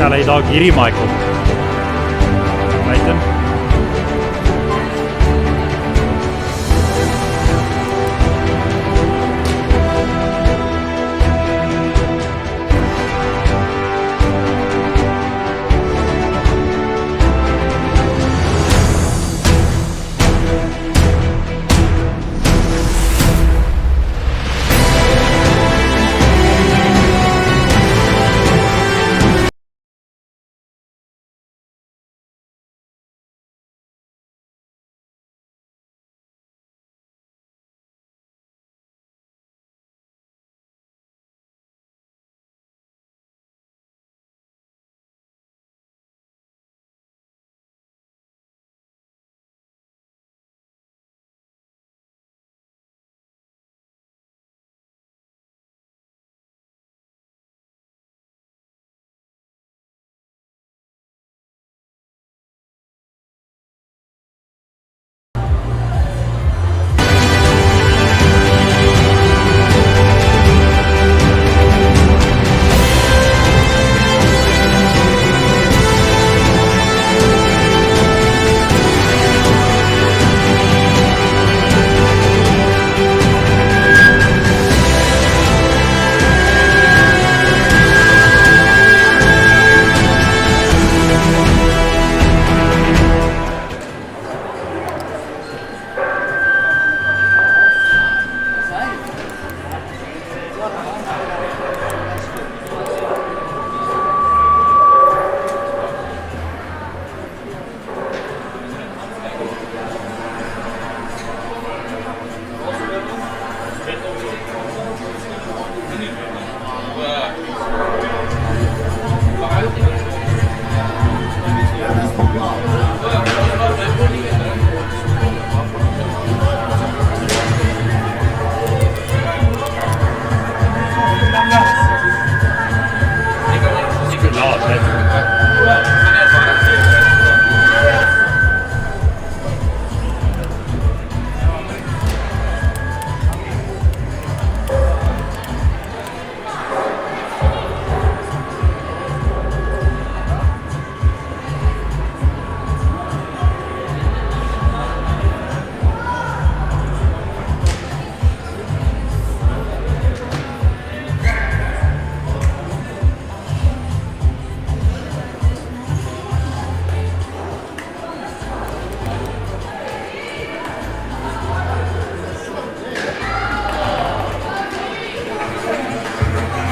Stel hy dalk hierdie Michael. Buiten.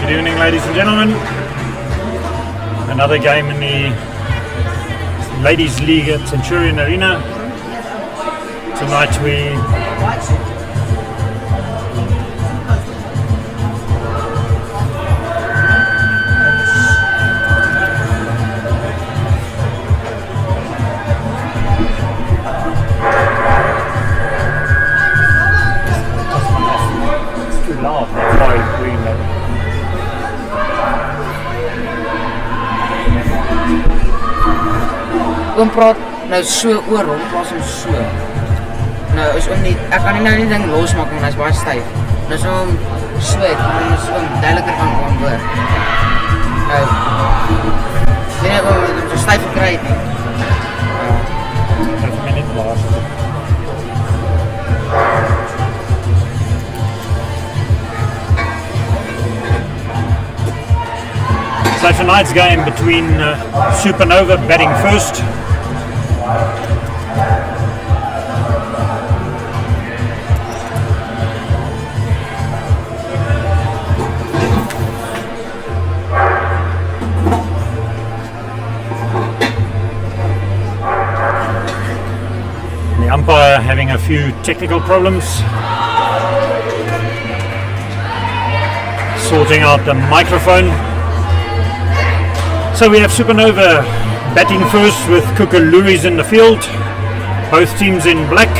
Good evening, ladies and gentlemen. Another game in the Ladies League at Centurion Arena. Tonight we it's too loud, that's why it's doing that. Oom praat nou so oor hom, plaas hom so. Nou is oom nie, ek kan nie nou die ding losmaak want hy is baie styf. Nou is oom so, dan is oom duideliker kan hoor. Nou, weet nie oom het hom so styf gekry het nie. Dat is my net blaas. So tonight's game between Supernova batting first. The umpire having a few technical problems. Sorting out the microphone. So we have Supernova batting first with KOEKELOERIES in the field. Both teams in black.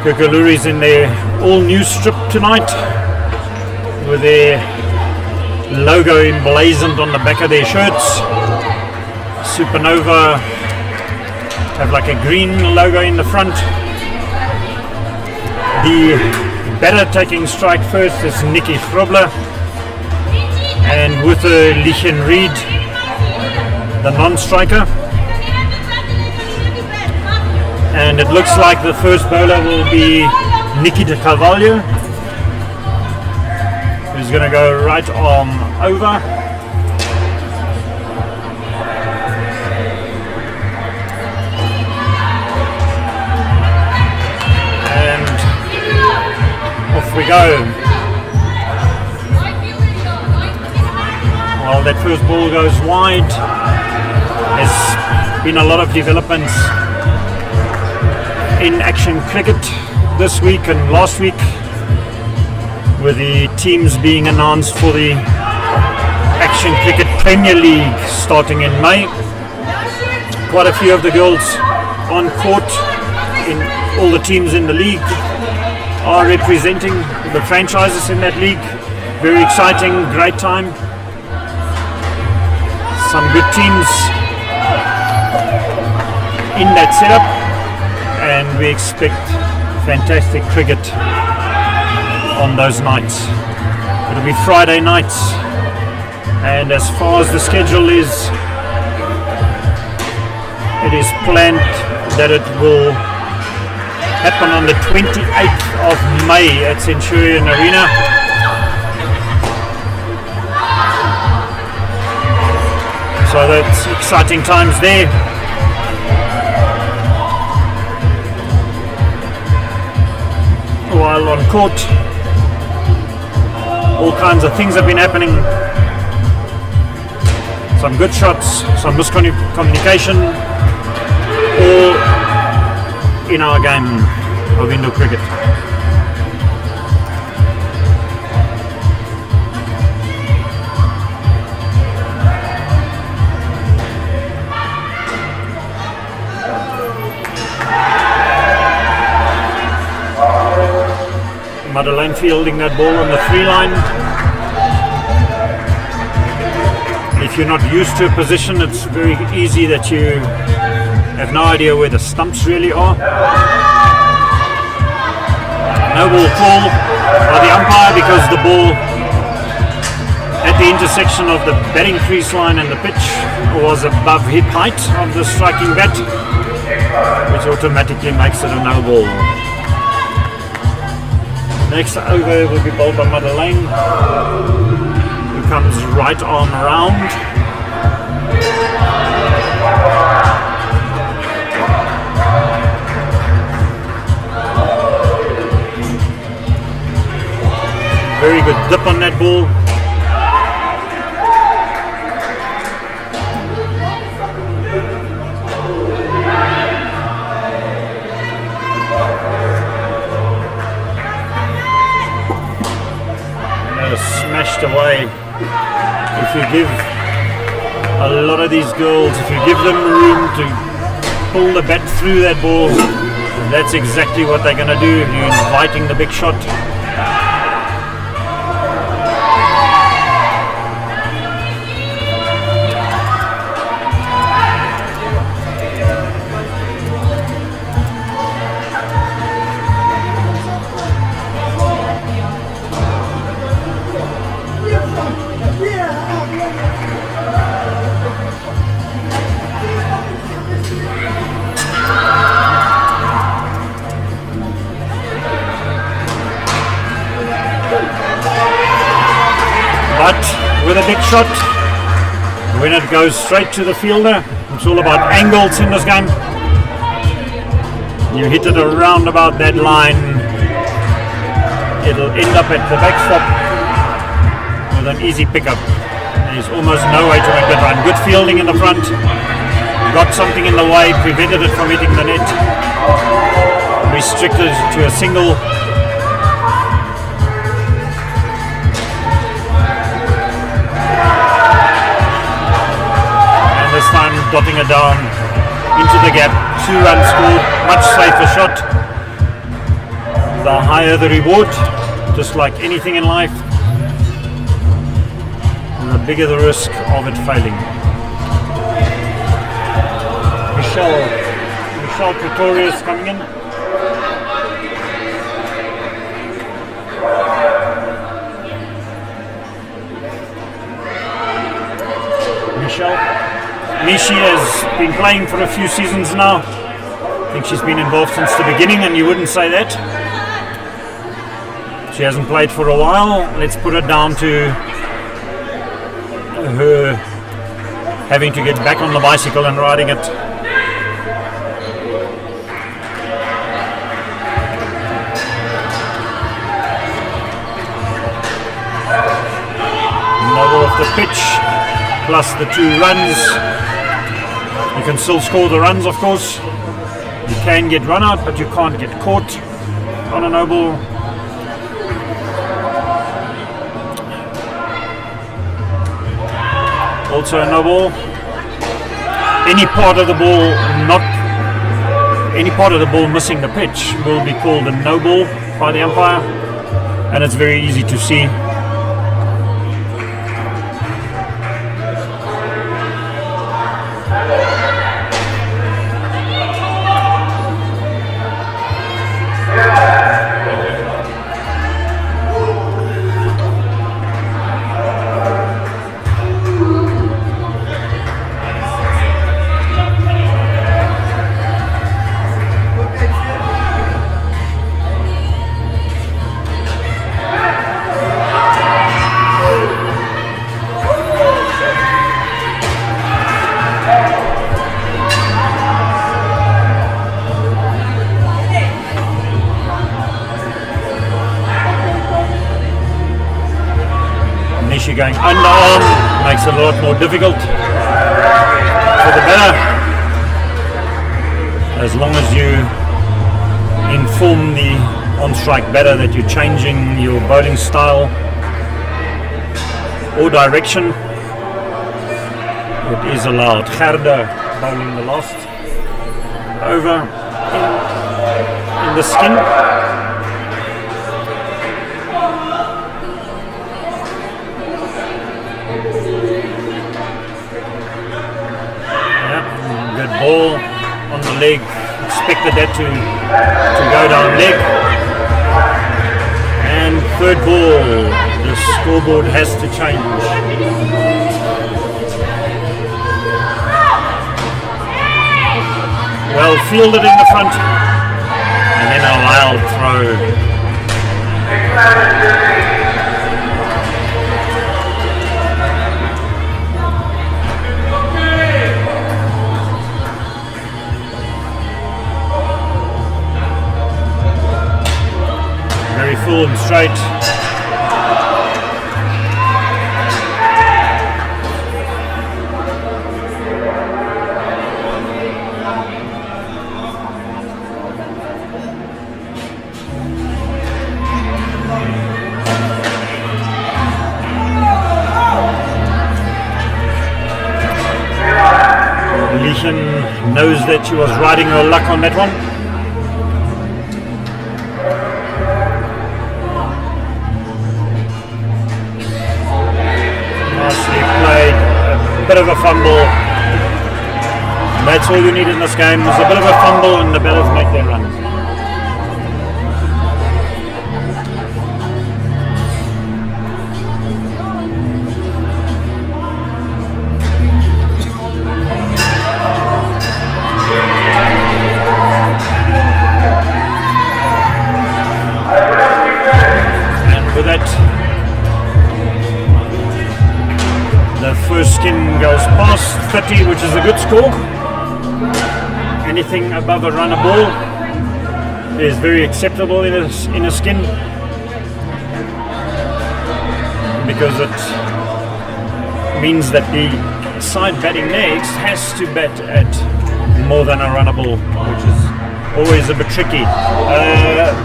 KOEKELOERIES in their all-new strip tonight with their logo emblazoned on the back of their shirts. Supernova have like a green logo in the front. The batter taking strike first is Nicky Grobler. and with Lichen Reed, the non-striker. And it looks like the first bowler will be Nikita Carvalho, who's going to go right arm over. And off we go. Well, that first ball goes wide. There's been a lot of developments in action cricket this week and last week, with the teams being announced for the Action Cricket Premier League starting in May. Quite a few of the girls on court in all the teams in the league are representing the franchises in that league. Very exciting, great time. Some good teams in that setup, and we expect fantastic cricket on those nights. It'll be Friday nights, and as far as the schedule is, it is planned that it will happen on the 28th of May at Centurion Arena. So that's exciting times there. While on court, all kinds of things have been happening. Some good shots, some miscommunication, all in our game of indoor cricket. Madeleine fielding that ball on the 3-line. If you're not used to a position, it's very easy that you have no idea where the stumps really are. No ball call by the umpire because the ball at the intersection of the batting crease line and the pitch was above hip height of the striking bat, which automatically makes it a no ball. Next over will be bowled by Madeleine, who comes right arm around. Very good dip on that ball. Smashed away. If you give a lot of these girls, if you give them room to pull the bat through that ball, that's exactly what they're going to do. You're inviting the big shot. But with a big shot, when it goes straight to the fielder, it's all about angles in this game. You hit it around about that line, it'll end up at the backstop with an easy pickup. There's almost no way to make that run. Good fielding in the front, got something in the way, prevented it from hitting the net, restricted to a single. This time dotting it down into the gap. 2 runs scored, much safer shot. The higher the reward, just like anything in life, and the bigger the risk of it failing. Michelle Pretorius coming in. Nishi has been playing for a few seasons now. I think she's been involved since the beginning, and you wouldn't say that. She hasn't played for a while. Let's put it down to her having to get back on the bicycle and riding it. Noble off the pitch, plus the 2 runs. You can still score the runs, of course. You can get run out, but you can't get caught on a Noble. Also a Noble. Any part of the ball missing the pitch will be called a no-ball by the umpire, and it's very easy to see. Going underarm makes it a lot more difficult for the batter. As long as you inform the on-strike batter that you're changing your bowling style or direction, it is allowed. Gerda bowling the last over in the skin. Ball on the leg, expected that to go down leg. And third ball, the scoreboard has to change. Well fielded in the front, and then a wild throw. Full and straight. Leishan knows that she was riding her luck on that one. Bit of a fumble. That's all you need in this game. There's a bit of a fumble and the batters make their runs. And with that, the first skin goes past 30, which is a good score. Anything above a runner ball is very acceptable in a skin, because it means that the side batting next has to bat at more than a runner ball, which is always a bit tricky.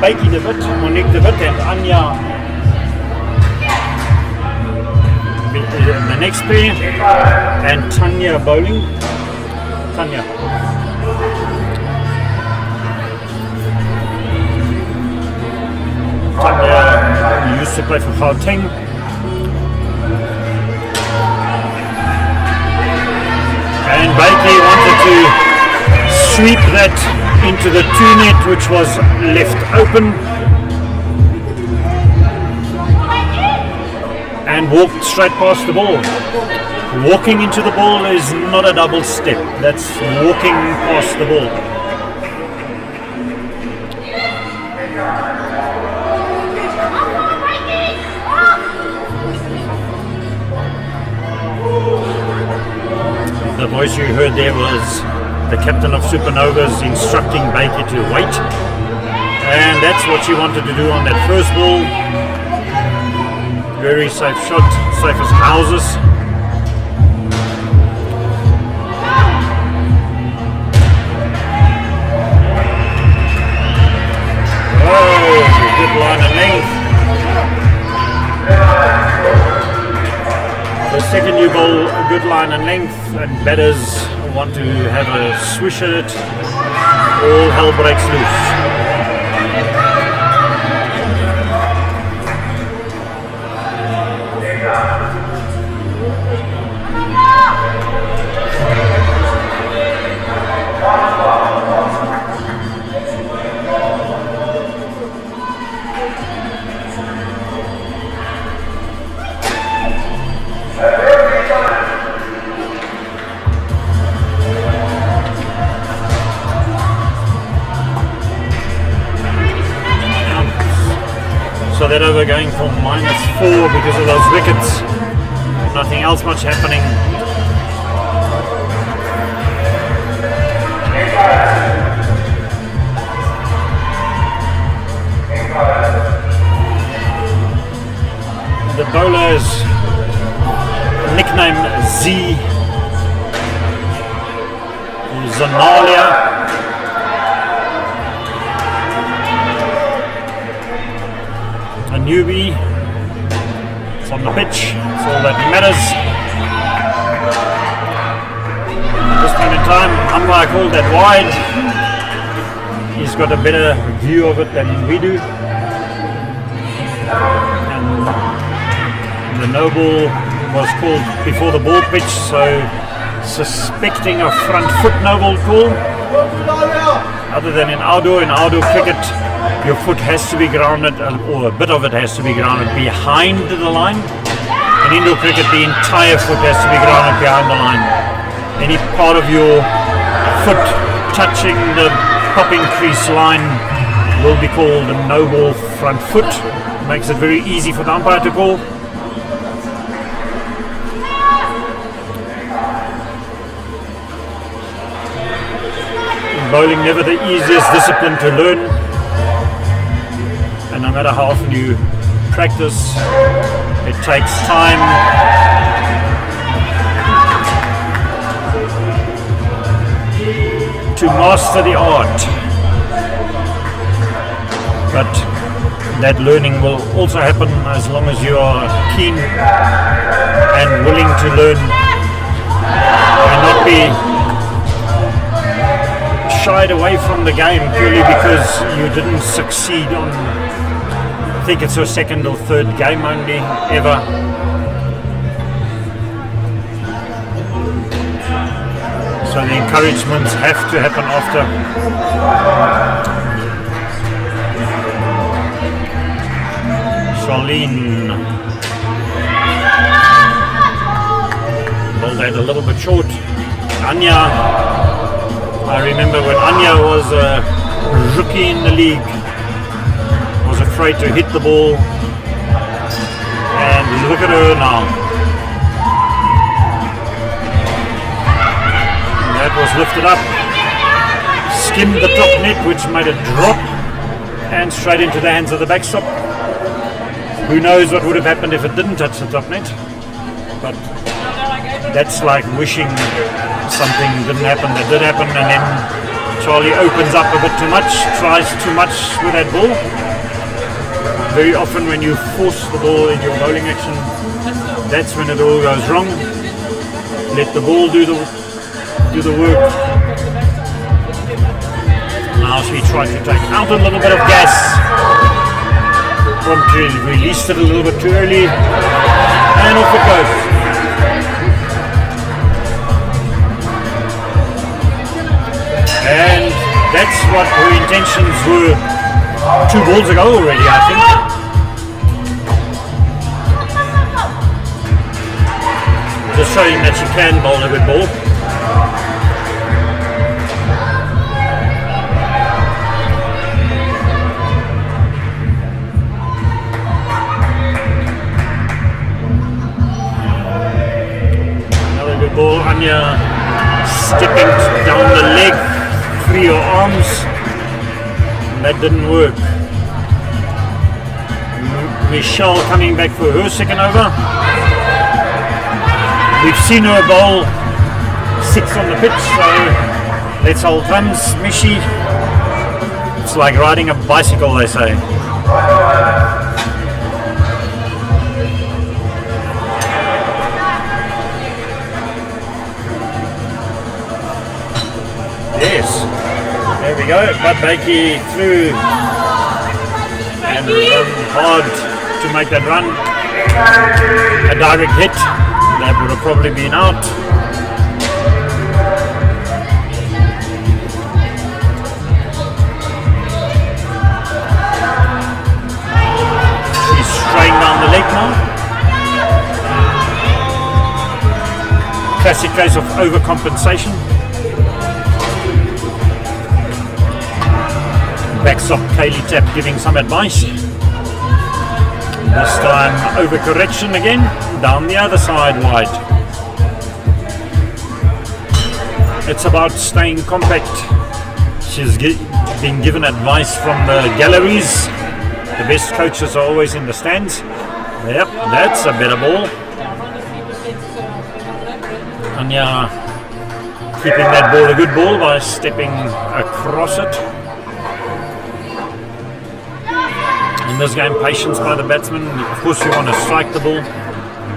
Beiki de Wit, Monique de Wit and Anja the next pair, and Tanya bowling. Tanya used to play for Gauteng. And Beiki wanted to sweep that into the 2-net, which was left open, and walked straight past the ball. Walking into the ball is not a double step. That's walking past the ball. The voice you heard there was the captain of Supernovas instructing Bakey to wait. And that's what she wanted to do on that first ball. Very safe shot, safe as houses. Oh, good line and length. The second new ball, a good line and length, and batters want to have a swish at it. All hell breaks loose. So that over going for -4 because of those wickets. Nothing else much happening. The bowler's nickname Z. Zanalia. A newbie. It's on the pitch. That's all that matters. At this point in time, umpire called that wide. He's got a better view of it than we do. And the no ball was called before the ball pitch, so suspecting a front foot no ball call. Other than in outdoor cricket, your foot has to be grounded, or a bit of it has to be grounded behind the line. In indoor cricket, the entire foot has to be grounded behind the line. Any part of your foot touching the popping crease line will be called a no ball front foot. Makes it very easy for the umpire to call. In bowling, never the easiest discipline to learn. And no matter how often you practice, it takes time. To master the art. But that learning will also happen as long as you are keen and willing to learn and not be shied away from the game purely because you didn't succeed on, I think it's your second or third game only ever. So the encouragements have to happen after. Charlene bowled that a little bit short. Anya, I remember when Anya was a rookie in the league, was afraid to hit the ball, and look at her now. That was lifted up, skimmed the top net, which made it drop, and straight into the hands of the backstop. Who knows what would have happened if it didn't touch the top net? But that's like wishing something didn't happen that did happen, and then Charlie opens up a bit too much, tries too much with that ball. Very often when you force the ball in your bowling action, that's when it all goes wrong. Let the ball do the work. Now she tried to take out a little bit of gas. Promptly released it a little bit too early, and off it goes. And that's what her intentions were 2 balls ago already, I think. Just showing that she can bowl a good ball. Another good ball. Anya stepping down the leg, free her arms. That didn't work. Michelle coming back for her second over. We've seen her bowl 6 on the pitch, so let's hold thumbs, Mishi. It's like riding a bicycle, they say. Yes, there we go. But Bakey through and run hard to make that run. A direct hit, that would have probably been out. She's straying down the leg now. Classic case of overcompensation. Backstop Kaylee Tapp giving some advice. This time overcorrection again, down the other side wide. It's about staying compact. She's been given advice from the galleries. The best coaches are always in the stands. Yep, that's a better ball. Anya keeping that ball a good ball by stepping across it. In this game, patience by the batsman. Of course you want to strike the ball,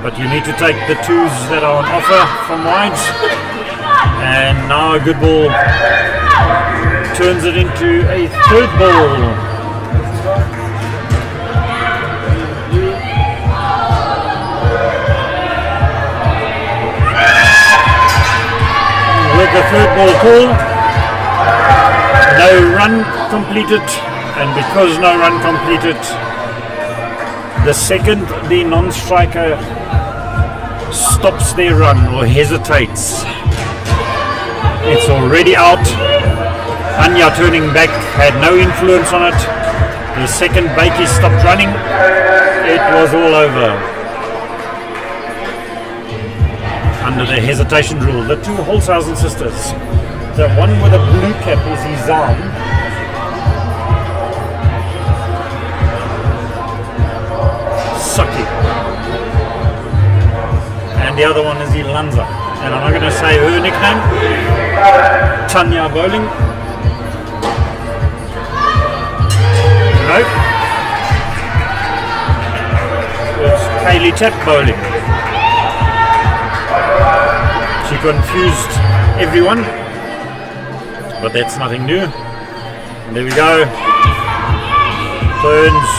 but you need to take the twos that are on offer from wides. And now a good ball turns it into a third ball. With the third ball call, no run completed. And because no run completed, the second the non-striker stops their run or hesitates, it's already out. Anya turning back had no influence on it. The second Bakey stopped running, it was all over. Under the hesitation rule, the two Holzhausen sisters, the one with a blue cap is Izan. Saki. And the other one is Ilanza. And I'm not going to say her nickname. Tanya bowling. Nope. It's Kaylee Tapp bowling. She confused everyone. But that's nothing new. And there we go. Turns.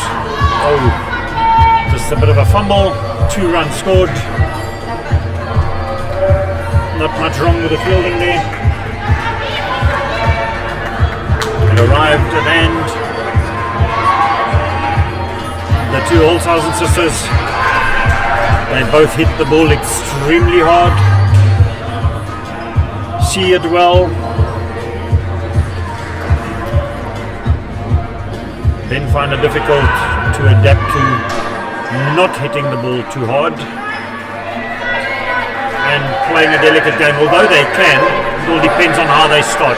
Oh. Just a bit of a fumble, 2 runs scored. Not much wrong with the fielding there. It arrived at end. The two Holzhausen sisters, they both hit the ball extremely hard. See it well. Then find it difficult to adapt to not hitting the ball too hard and playing a delicate game, although they can. It all depends on how they start.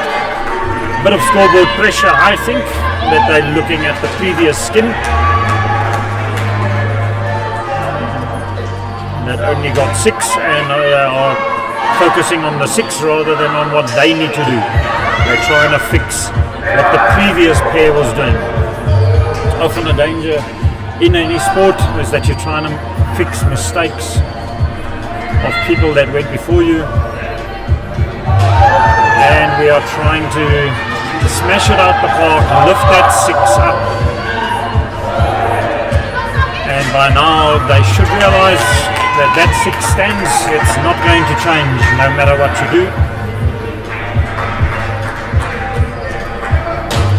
Bit of scoreboard pressure, I think, that they're looking at the previous skin that only got 6 and are focusing on the 6 rather than on what they need to do. They're trying to fix what the previous pair was doing. Often a danger in any sport is that you're trying to fix mistakes of people that went before you, and we are trying to smash it out the park, lift that 6 up, and by now they should realize that that 6 stands. It's not going to change no matter what you do.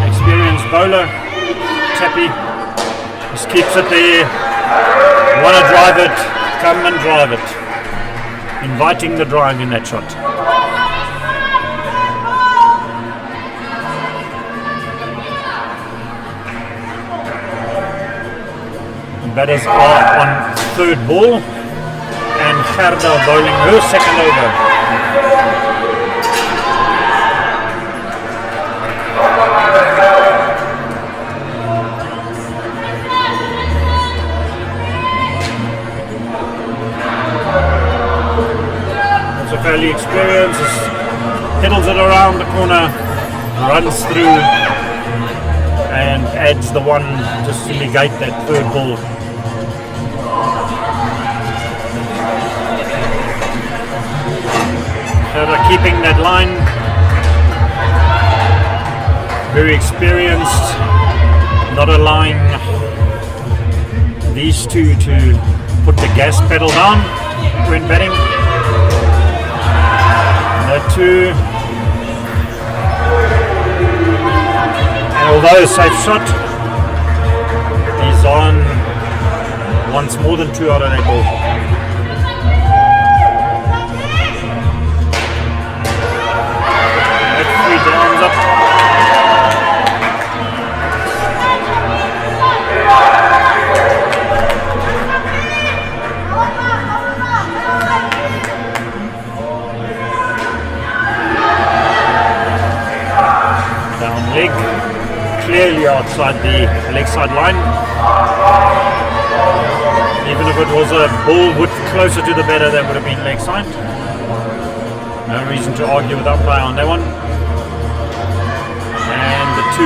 Experienced bowler, Tappy, just keeps it there. Want to drive it, come and drive it. inviting the drive in that shot. Batters are on third ball, and Gerda bowling her second over. Also fairly experienced, hiddles it around the corner, runs through, and adds the one just to negate that third ball. They're keeping that line, very experienced, not allowing these two to put the gas pedal down when batting. The two, and although a safe shot, he's on once more than 2 out of that ball. Arms up. Down leg, clearly outside the leg side line. Even if it was a ball width closer to the batter, that would have been leg side. No reason to argue with umpire on that one. Two.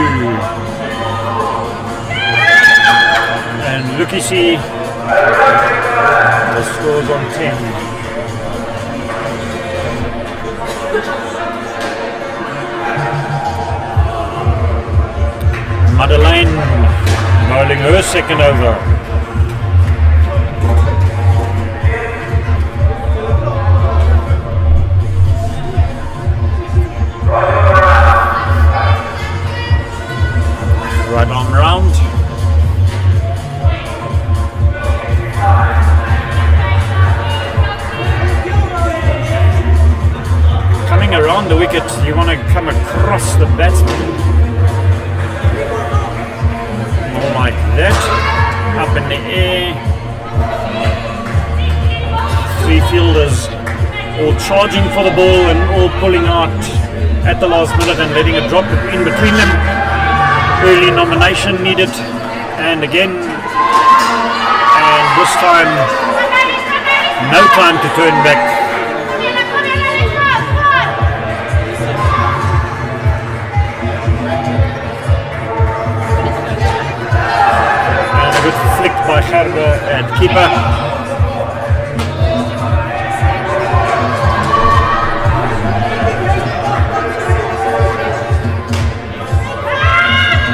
And looky see the scores on 10. Madeleine bowling her second over. Right arm round. Coming around the wicket, you want to come across the batsman. More like that. Up in the air. 3 fielders all charging for the ball and all pulling out at the last minute and letting it drop in between them. Early nomination needed, and again, and this time, no time to turn back. And a good flick by Gerda at keeper.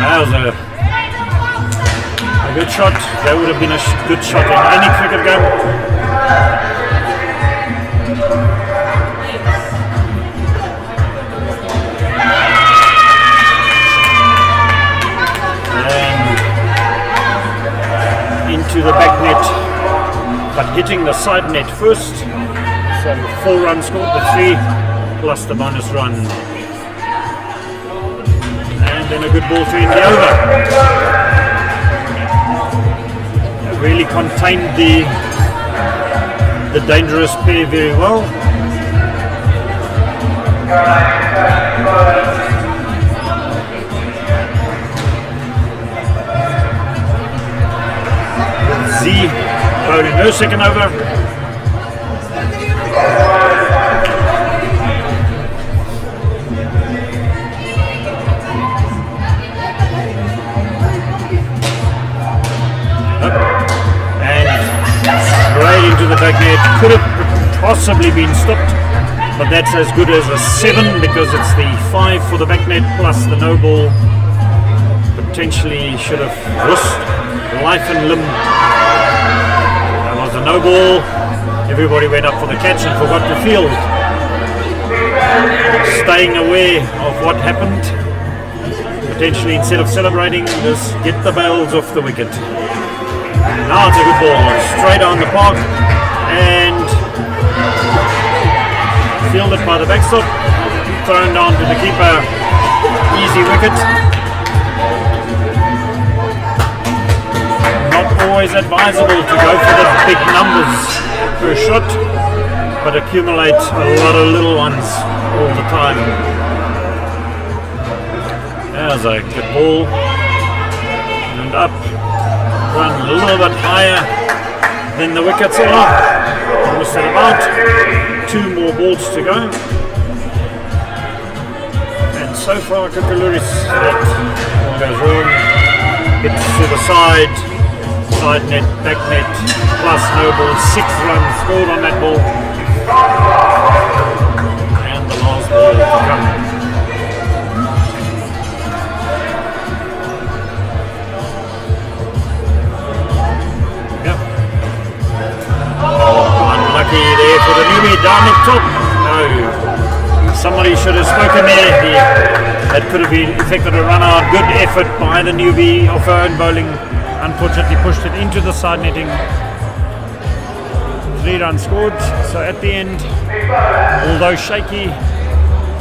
That was a good shot. That would have been a good shot in any cricket game. And into the back net, but hitting the side net first. So 4 runs scored, the 3 plus the bonus run. And then a good ball to end the over. Really contained the dangerous pair very well. Z bowling her second over. Into the back net, could have possibly been stopped, but that's as good as a 7 because it's the 5 for the back net plus the no ball. Potentially should have risked life and limb. There was a no ball, everybody went up for the catch and forgot to field. Staying aware of what happened, potentially instead of celebrating, just get the bails off the wicket. Now it's a good ball, straight on the park, and fielded by the backstop, thrown down to the keeper, easy wicket. Not always advisable to go for the big numbers per shot, but accumulate a lot of little ones all the time. There's a good ball, and up, run a little bit higher than the wickets are. Almost at about 2 more balls to go. And so far, KOEKELOERIES, that all goes wrong. Hits to the side net, back net, plus no ball. 6 runs scored on that ball. And the last ball to come. Unlucky there for the newbie down the top. No. Somebody should have spoken there. That could have been effected a run out. Good effort by the newbie of her own bowling. Unfortunately pushed it into the side netting. 3 runs scored. So at the end, although shaky,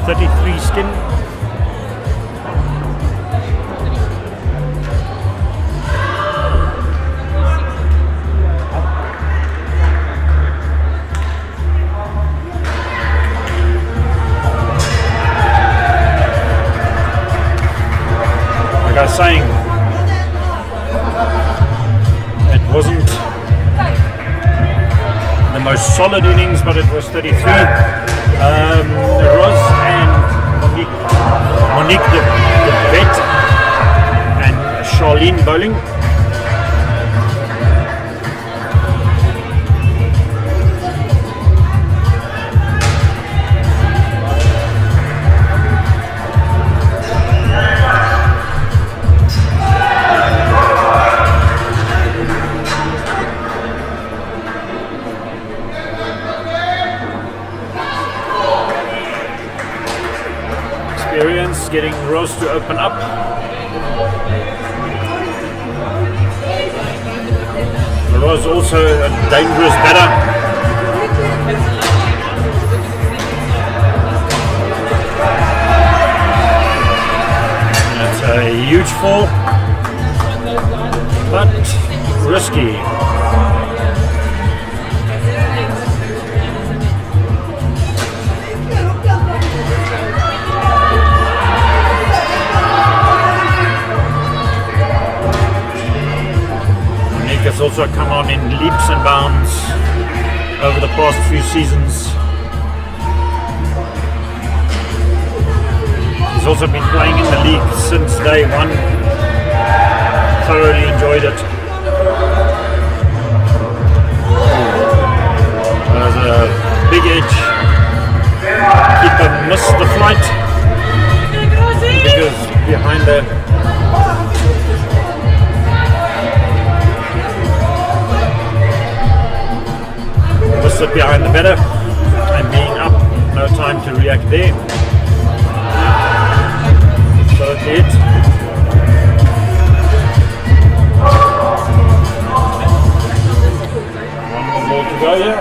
33 skin. Like I was saying, it wasn't the most solid innings, but it was 33. Roz and Monique the vet and Charlene bowling. Getting Rose to open up. Rose also a dangerous batter. That's a huge fall, but risky. Has also come on in leaps and bounds over the past few seasons. He's also been playing in the league since day one. Thoroughly enjoyed it. There's a big edge. Keeper missed the flight because behind the sit behind the batter and being up, no time to react there. So that's it. One more ball to go here.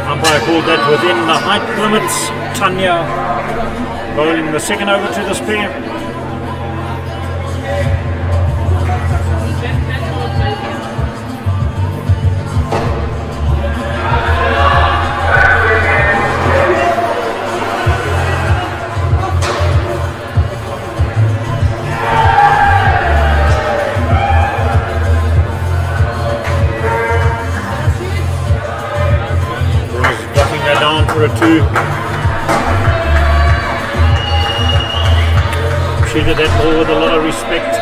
Umpire called that within the height limits. Tanya bowling the second over to the spare. For a 2. Treated that ball with a lot of respect.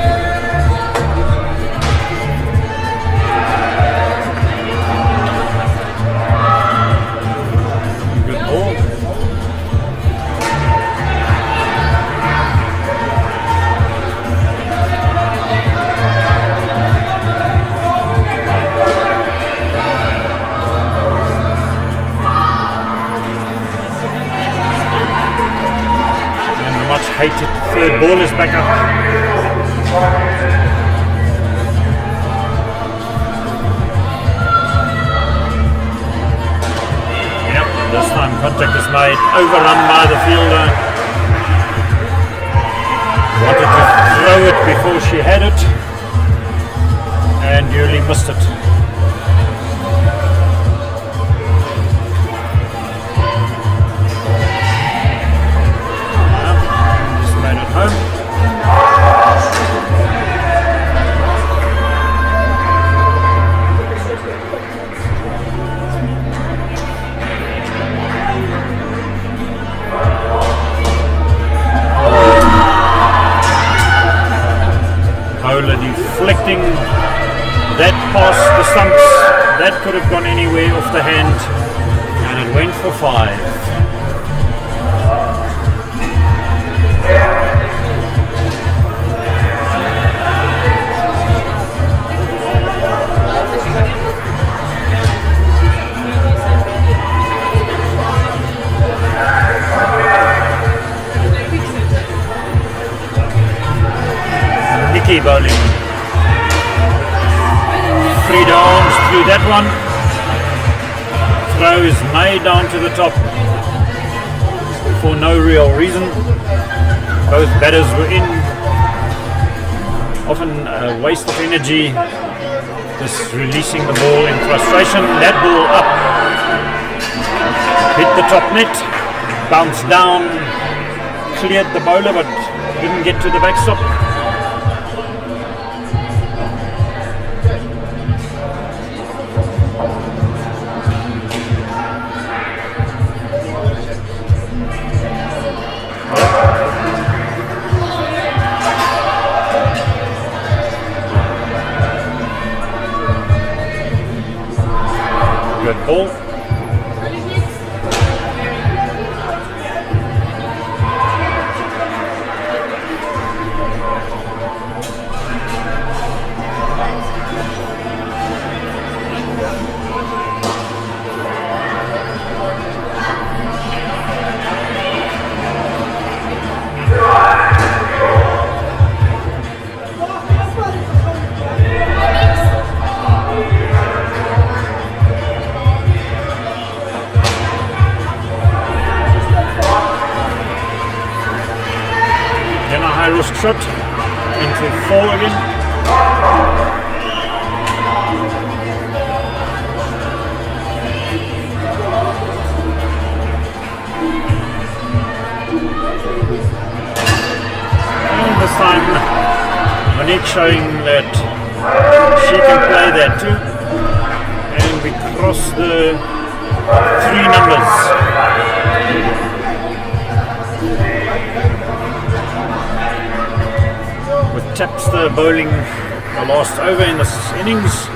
Good ball. hate it. Third ball is back up. Yep, this time contact is made. Overrun by the fielder. Wanted to throw it before she had it. And nearly missed it. Just made it home. Bowler deflecting that past the stumps. That could have gone anywhere off the hand, and it went for 5. Nikki bowling. 3 downs through that one. Throw is made down to the top for no real reason. Both batters were in. Often a waste of energy, just releasing the ball in frustration. That ball up, hit the top net, bounced down, cleared the bowler but didn't get to the backstop. Good ball. Risk shot into 4 again. And this time Monique showing that she can play that too. And we cross the 3 numbers. Tapster bowling the last over in this innings.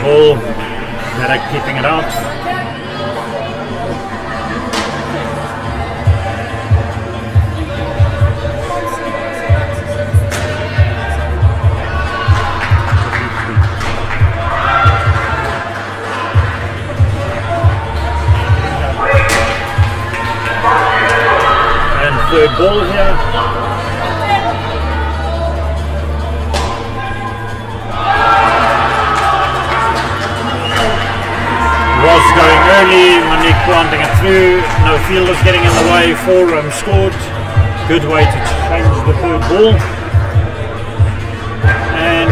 Ball, Maddock keeping it out. Third ball here. Was going early, Monique planting it through, no fielders getting in the way, 4 runs scored. Good way to change the third ball. And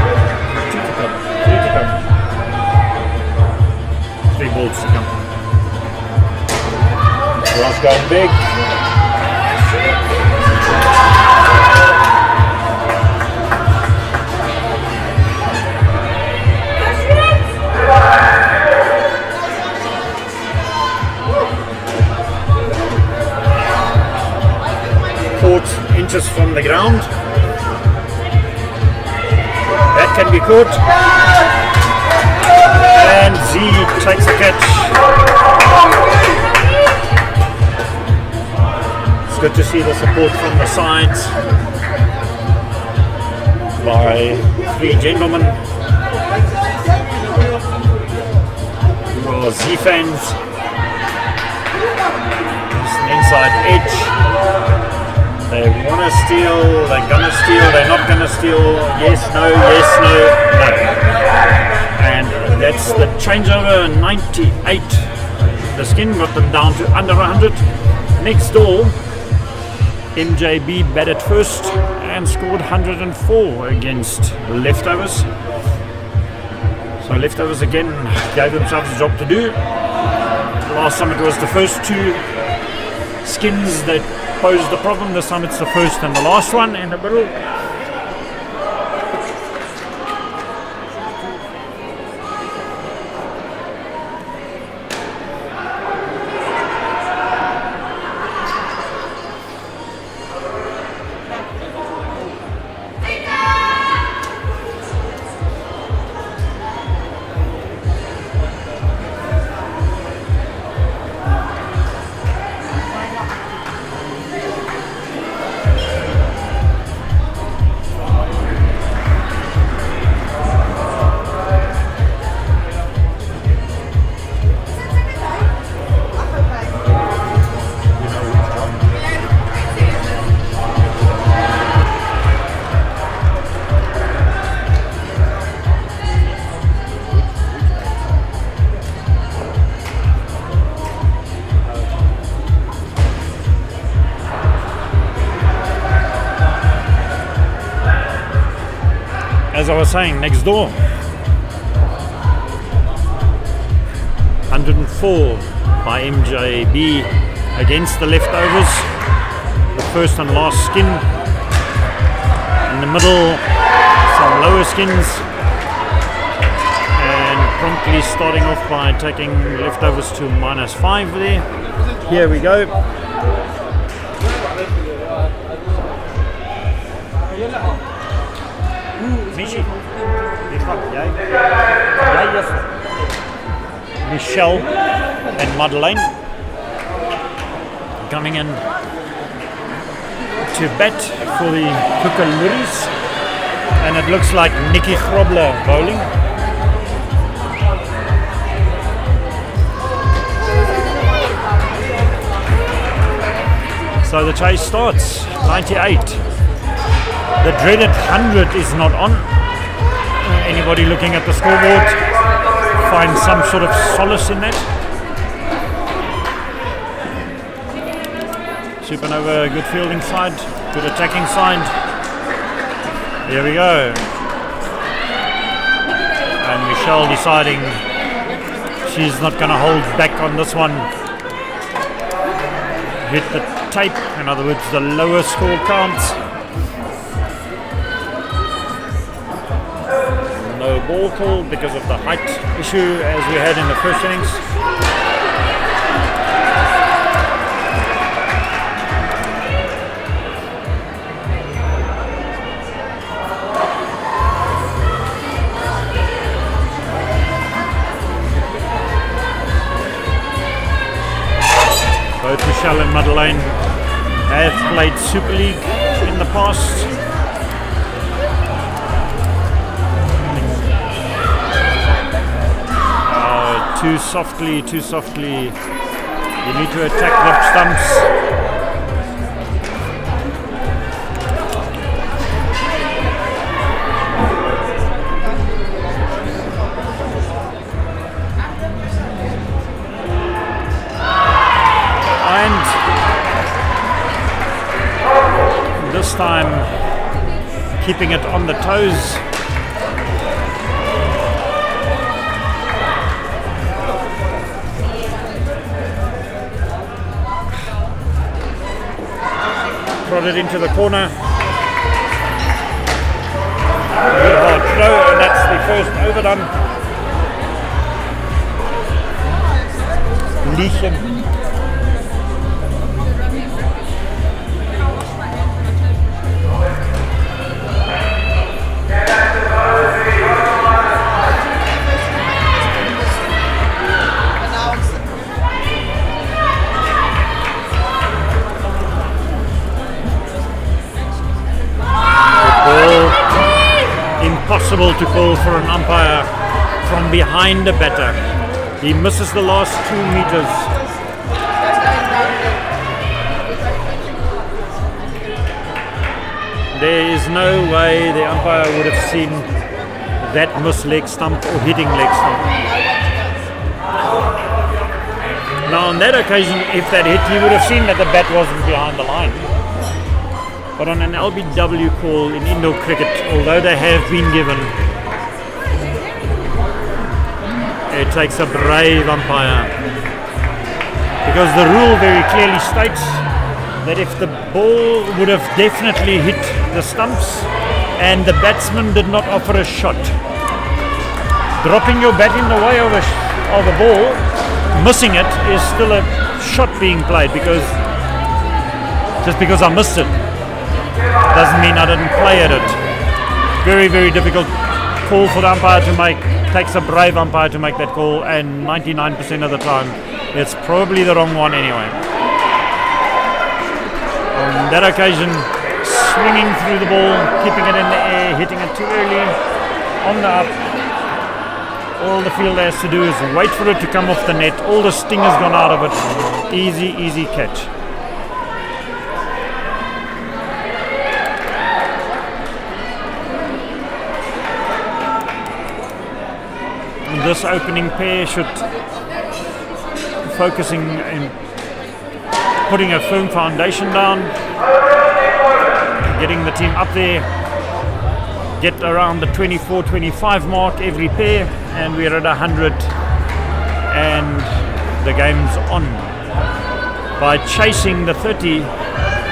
2 to come, 3 to come. 3 balls to come. Was going big. Inches from the ground. That can be caught. And Z takes a catch. It's good to see the support from the sides. by 3 gentlemen who are Z fans. It's an inside edge. They want to steal, they're going to steal, they're not going to steal, yes, no, no. And that's the changeover, 98. The skin got them down to under 100. Next door, MJB batted first and scored 104 against Leftovers. So Leftovers again gave themselves a job to do. Last time it was the first 2 skins that posed the problem. This time it's the first and the last one in the middle. As I was saying, next door, 104 by MJB against the Leftovers. The first and last skin. In the middle, some lower skins. And promptly starting off by taking Leftovers to -5 there. Here we go. Michi, Michelle and Madeleine coming in to bat for the KOEKELOERIES, and it looks like Nikki Grobler bowling. So the chase starts, 98. The dreaded 100 is not on. Anybody looking at the scoreboard find some sort of solace in that. Supernova, good fielding side, good attacking side. Here we go. And Michelle deciding she's not going to hold back on this one. Hit the tape, in other words, the lower score counts. No ball call because of the height issue as we had in the first innings. Both Michelle and Madeleine have played Super League in the past. Too softly, too softly. You need to attack the stumps. And this time keeping it on the toes. Prodded into the corner. Good hard throw, and that's the first overdone. Liechen. impossible to call for an umpire from behind a batter. He misses the last 2 meters. There is no way the umpire would have seen that miss leg stump or hitting leg stump. Now on that occasion, if that hit, he would have seen that the bat wasn't behind the line. But on an LBW call in indoor cricket, although they have been given, it takes a brave umpire. Because the rule very clearly states that if the ball would have definitely hit the stumps and the batsman did not offer a shot, dropping your bat in the way of a ball, missing it is still a shot being played, because just because I missed it doesn't mean I didn't play at it. Very, very difficult call for the umpire to make. Takes a brave umpire to make that call, and 99% of the time it's probably the wrong one anyway. On that occasion, swinging through the ball, keeping it in the air, hitting it too early, on the up. All the fielder has to do is wait for it to come off the net. All the sting has gone out of it. Easy, easy catch. And this opening pair should focusing in putting a firm foundation down, getting the team up there, get around the 24-25 mark every pair, and we're at 100 and the game's on. By chasing the 30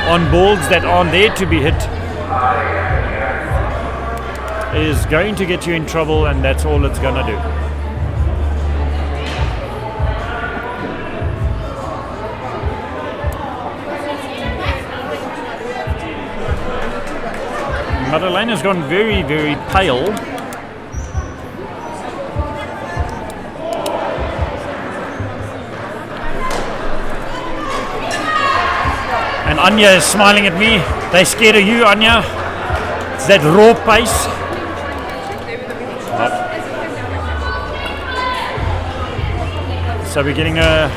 on balls that aren't there to be hit is going to get you in trouble, and that's all it's going to do. Madeleine has gone very, very pale. And Anya is smiling at me. They scared of you, Anya. It's that raw pace. So we're getting a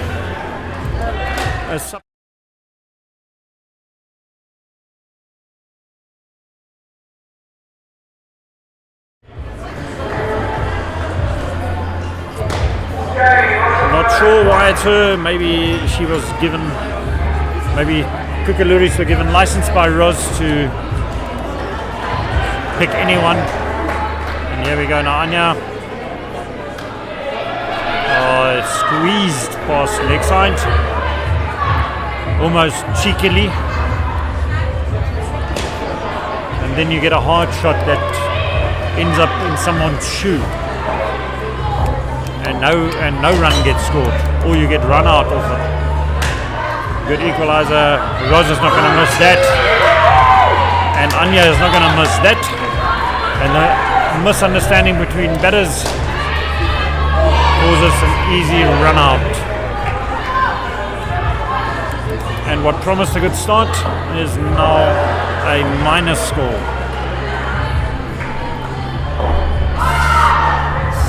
not sure why it's her. Maybe she was given, maybe KOEKELOERIES were given license by Roz to pick anyone. And here we go now, Anya. Oh, squeezed past leg side, almost cheekily. And then you get a hard shot that ends up in someone's shoe. And no run gets scored, or you get run out of it. Good equalizer. Roz is not going to miss that, and Anya is not going to miss that. And the misunderstanding between batters causes an easy run out. And what promised a good start is now a minus score.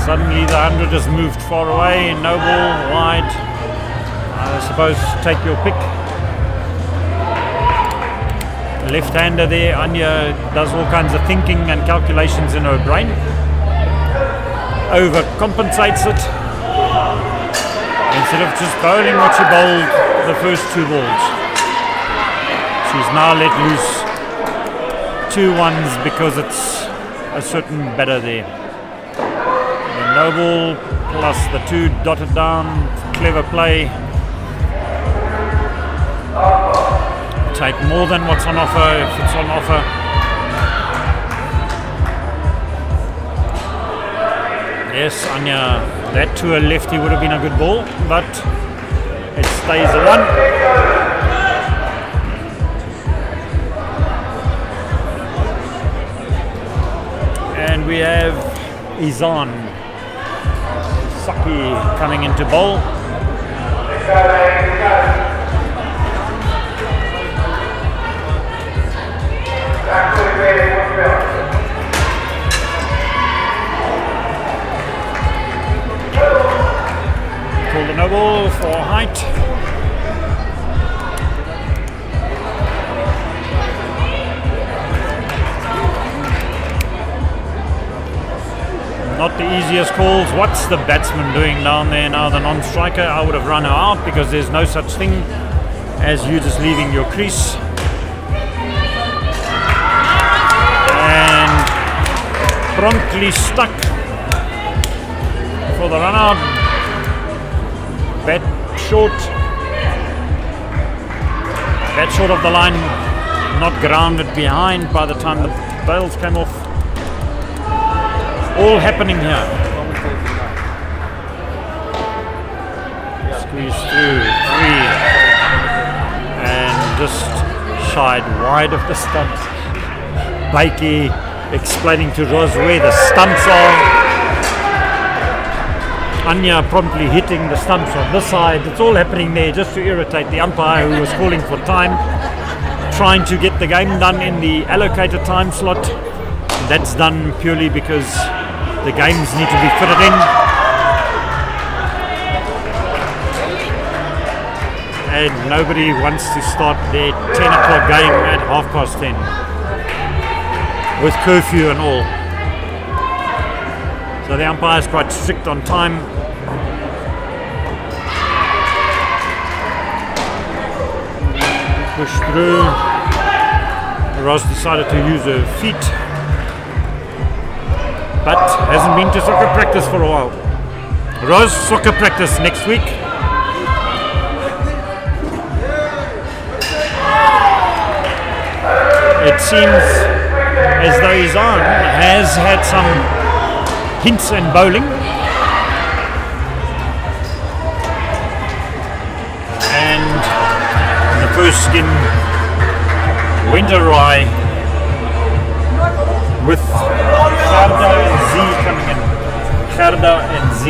Suddenly the 100 has moved far away. No ball, wide. I suppose take your pick. Left-hander there. Anya does all kinds of thinking and calculations in her brain. Overcompensates it. Instead of just bowling what she bowled the first 2 balls, she's now let loose 2 ones because it's a certain batter there. No ball plus the 2 dotted down. Clever play. Take more than what's on offer if it's on offer. Yes, Anya, that to a lefty would have been a good ball, but it stays a 1. And we have Izan Saki coming into bowl. for height. Not the easiest calls. What's the batsman doing down there now, the non-striker? I would have run her out because there's no such thing as you just leaving your crease. And promptly stuck for the run out. Bat short of the line, not grounded behind by the time the bails came off. All happening here. Squeeze through, 3, and just shied wide of the stumps. Bakey explaining to Ros where the stumps are. Anya promptly hitting the stumps on this side. It's all happening there just to irritate the umpire who was calling for time, trying to get the game done in the allocated time slot. That's done purely because the games need to be fitted in. And nobody wants to start their 10 o'clock game at 10:30 with curfew and all. So the umpire is quite strict on time. Push through. Ross decided to use her feet, but hasn't been to soccer practice for a while. Ross, soccer practice next week. It seems as though his arm has had some hints and bowling. And the first skin went awry with Gerda and Z coming in. Gerda and Z.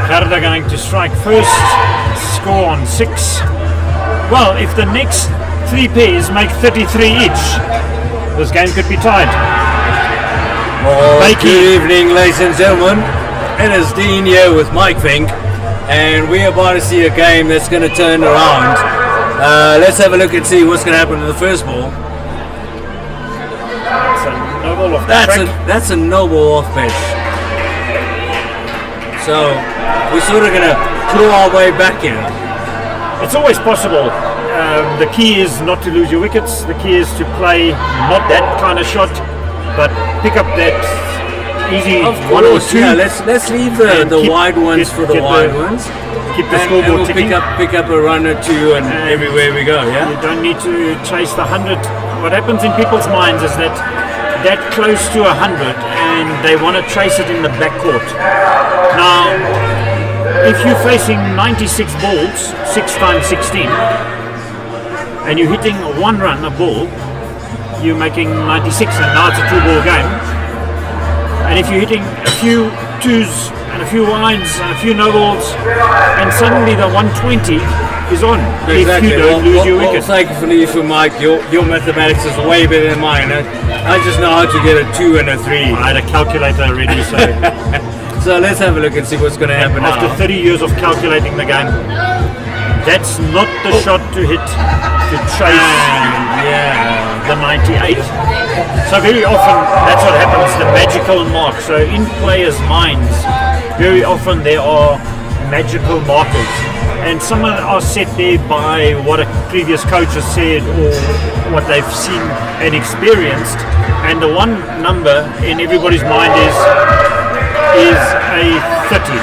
Gerda going to strike first, score on 6. Well, if the next 3 pairs make 33 each, this game could be tied. Well, good evening, ladies and gentlemen. It is Dean here with Mike Fink, and we're about to see a game that's going to turn around. Let's have a look and see what's going to happen to the first ball. That's a noble off pitch. So we're sort of going to claw our way back here. It's always possible. The key is not to lose your wickets. The key is to play not that kind of shot, but pick up that easy of one or course, two. yeah, let's leave the wide ones for the wide ones. Keep the And scoreboard we'll ticking. pick up a run or two and everywhere we go, yeah? You don't need to chase the 100. What happens in people's minds is that close to 100 and they want to chase it in the backcourt. Now, if you're facing 96 balls, 6 times 16, and you're hitting 1 run a ball, you're making 96, and now it's a 2-ball game. And if you're hitting a few 2s and a few wides and a few no balls, and suddenly the 120 is on. Exactly. If you don't lose your wicket. Thankfully for Mike, your mathematics is way better than mine. I just know how to get a 2 and a 3. I had a calculator already, so So let's have a look and see what's going to happen after now. 30 years of calculating the game, that's not the shot to hit to chase the 98. So very often that's what happens, the magical mark. So in players' minds, very often there are magical markers, and some are set there by what a previous coach has said or what they've seen and experienced, and the one number in everybody's mind is a 30.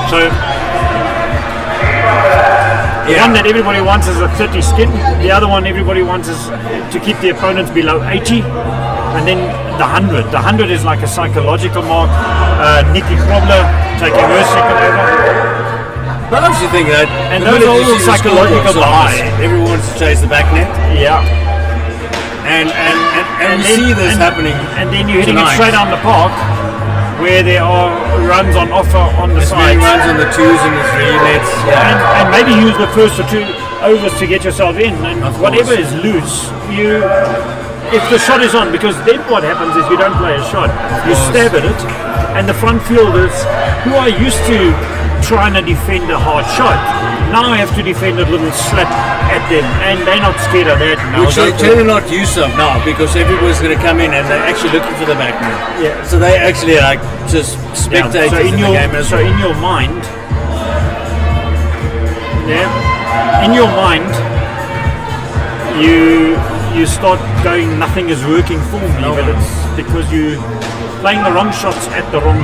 So the one that everybody wants is a 30 skin. The other one everybody wants is to keep the opponents below 80. And then the 100. The 100 is like a psychological mark. Nikki Krobler taking her second over. But I actually think that, And the those minute are you all see the psychological scoreboard buys. songs, everyone wants to chase the back net. Yeah. And we see this happening. And then you're hitting tonight. it straight down the park, where there are runs on offer on the As many sides. runs on the 2s and the 3 nets. Yeah. And maybe use the first or 2 overs to get yourself in. And Of whatever course. is loose, if the shot is on, because then what happens is you don't play a shot, you stab at it, And the front fielders, who are used to trying to defend a hard shot, now have to defend a little slap at them, and they're not scared of that. Which they're generally not used of now, because everybody's going to come in and they're actually looking for the backman. Yeah. So they actually like just spectators So in the game as well. in your mind, you start going, nothing is working for me, but it's because you playing the wrong shots at the wrong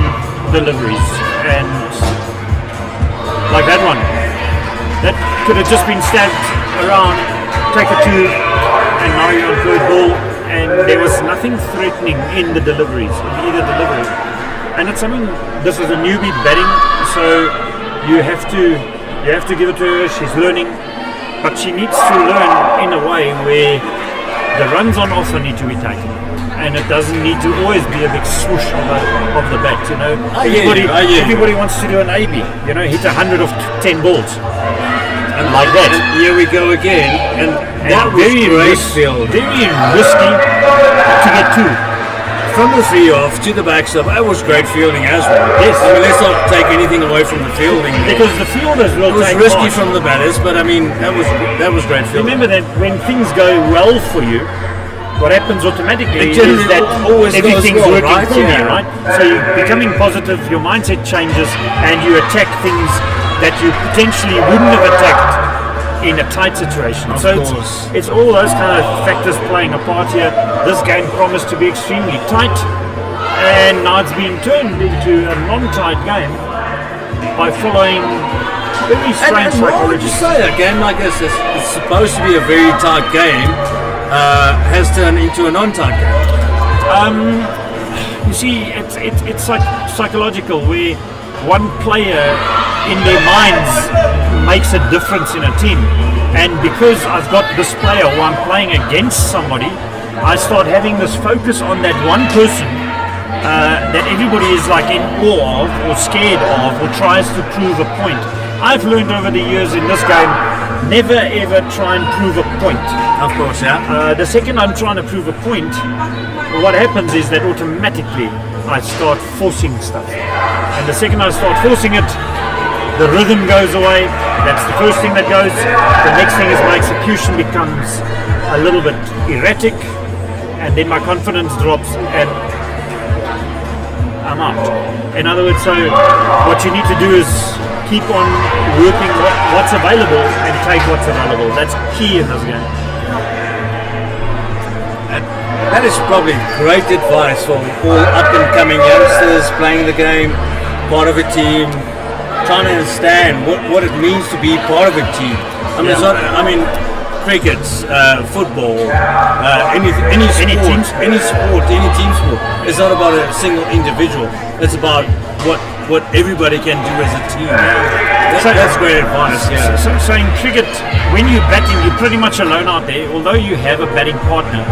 deliveries, and like that one, that could have just been stabbed around, take it to, and now you're on third ball, and there was nothing threatening in the deliveries, in either delivery. And it's something, this is a newbie batting, so you have to give it to her. She's learning, but she needs to learn in a way where the runs on offer need to be taken, and it doesn't need to always be a big swoosh of the bat. You know, everybody wants to do an AB. You know, hit 100 of 10 balls, and like that. And here we go again, and that was very great risky fielding. to get two. From the tee off to the backstop, that was great fielding as well. Yes. I mean, let's not take anything away from the fielding. Because the fielders will It was take risky part. from the batters, but I mean, that was great fielding. Remember that when things go well for you, what happens automatically It generally is that always everything's goes well, working right? for you, Yeah. right? So you're becoming positive, your mindset changes, and you attack things that you potentially wouldn't have attacked in a tight situation. Of So course. it's all those kind of factors playing a part here. This game promised to be extremely tight, and now it's been turned into a non-tight game by following very strange And why would you psychology. say a game like this is supposed to be a very tight game, has turned into a non-tight game? You see, it's like psychological, where one player in their minds makes a difference in a team, and because I've got this player who I'm playing against somebody, I start having this focus on that one person that everybody is like in awe of or scared of or tries to prove a point. I've learned over the years in this game, never ever try and prove a point. Of course, yeah. The second I'm trying to prove a point, what happens is that automatically I start forcing stuff. And the second I start forcing it, the rhythm goes away. That's the first thing that goes. The next thing is my execution becomes a little bit erratic, and then my confidence drops and I'm out. In other words, so what you need to do is keep on working what's available and take what's available. That's key in this game. That is probably great advice for all up-and-coming youngsters playing the game, part of a team, trying to understand what it means to be part of a team. I mean, Yeah. it's not, I mean, cricket, football, any team sport, any team sport. It's not about a single individual. It's about what everybody can do as a team. That's great advice. Yeah. So in cricket, when you're batting, you're pretty much alone out there, although you have a batting partner.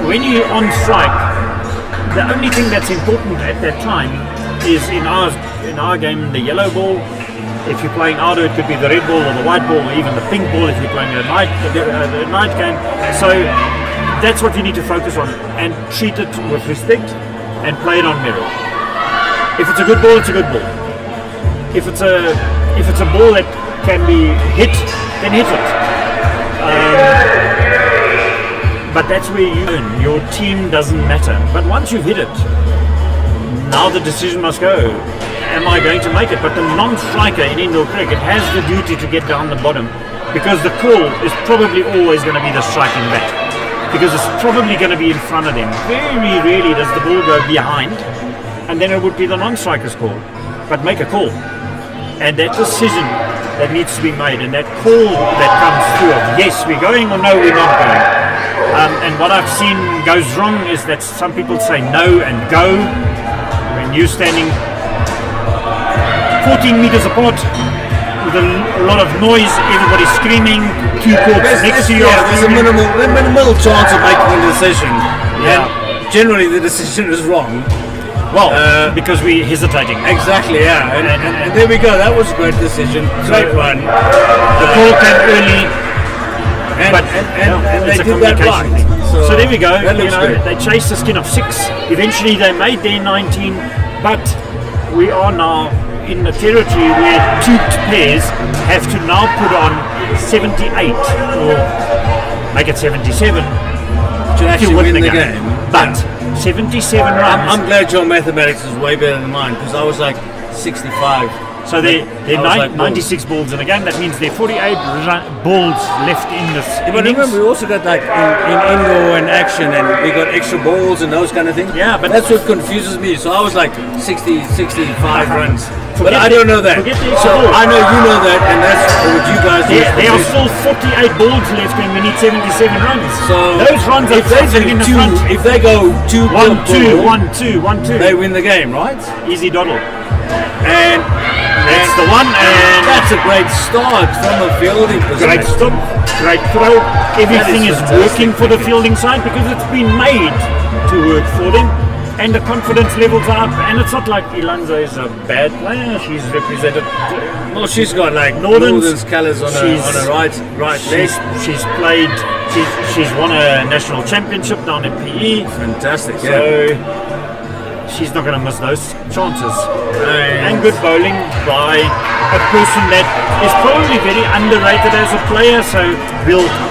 When you're on strike, the only thing that's important at that time is in our game, the yellow ball. If you're playing outdoor, it could be the red ball or the white ball or even the pink ball if you're playing a night game. So that's what you need to focus on and treat it with respect and play it on merit. If it's a good ball, it's a good ball. If it's a ball that can be hit, then hit it. But that's where you earn. Your team doesn't matter. But once you've hit it, now the decision must go. Am I going to make it? But the non-striker in indoor cricket has the duty to get down the bottom, because the call is probably always going to be the striking bat, because it's probably going to be in front of them. Very rarely does the ball go behind, and then it would be the non-striker's call. But make a call. And that decision that needs to be made, and that call that comes through of yes, we're going, or no, we're not going. And what I've seen goes wrong is that some people say no and go when you're standing 14 meters apart with a lot of noise, everybody screaming, two courts next to you. There's a minimal chance of making a decision. Yeah. And generally the decision is wrong. Well, because we're hesitating. Exactly, yeah. And there we go. That was a great decision. Great run. The call came early. And they it's a did that communication right. thing. So there we go. That looks good. They chased the skin of 6. Eventually they made their 19. But we are now in the territory where tooped pairs have to now put on 78 or make it 77 To actually win the game. But 77 runs. I'm glad your mathematics is way better than mine, because I was like 65. So there are like, 96 balls in a game. That means there are 48 balls left in this But innings. remember, we also got like in indoor and action, and we got extra balls and those kind of things. Yeah, but that's what confuses me. So I was like 65 runs. But Forget I don't know that. forget the So extra balls. I know you know that, and that's what you guys do. There are still 48 balls left when we need 77 runs. So those runs are if they sitting in the do front. if they go 2 1 2 ball, 1 2 1 2. they win the game, right? Easy doddle. And That's the one, and that's a great start from a fielding great position. stop, great throw. Everything is fantastic. working for the fielding side because it's been made to work for them, and the confidence levels are up. And it's not like Ilanza is a bad player. She's represented. Well, she's got like Northern's- Northern's colours on her right leg. She's played. She's won a national championship down in PE. Fantastic, yeah. So she's not going to miss those chances. And good bowling by a person that is probably very underrated as a player. So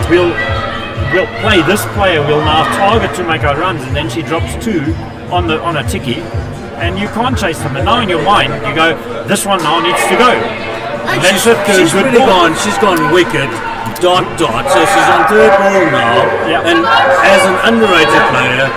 we'll play this player. We'll now target to make our runs, and then she drops 2 on a ticky, and you can't chase them. And now in your mind, you go, this one now needs to go. And that's it, 'cause She's good really ball. she's gone wicked, dot. So she's on 3rd ball now, Yeah. and as an underrated player,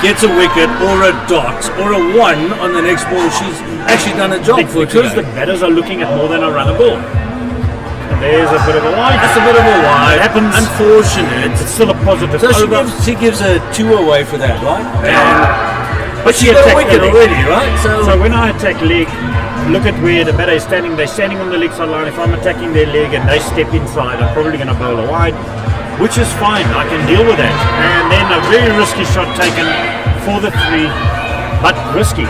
gets a wicket or a dot or a 1 on the next ball. She's actually done a job for Because the today. batters are looking at more than a runner ball. And there's a bit of a wide. That's a bit of a wide. It happens. Unfortunate. It's still a positive. So over. she gives a 2 away for that, right? But she she got a attacked wicket the leg. already, right? So when I attack leg, look at where the batter is standing. They're standing on the leg sideline. If I'm attacking their leg and they step inside, I'm probably going to bowl a wide, which is fine. I can deal with that. And then a very risky shot taken for the 3, but risky.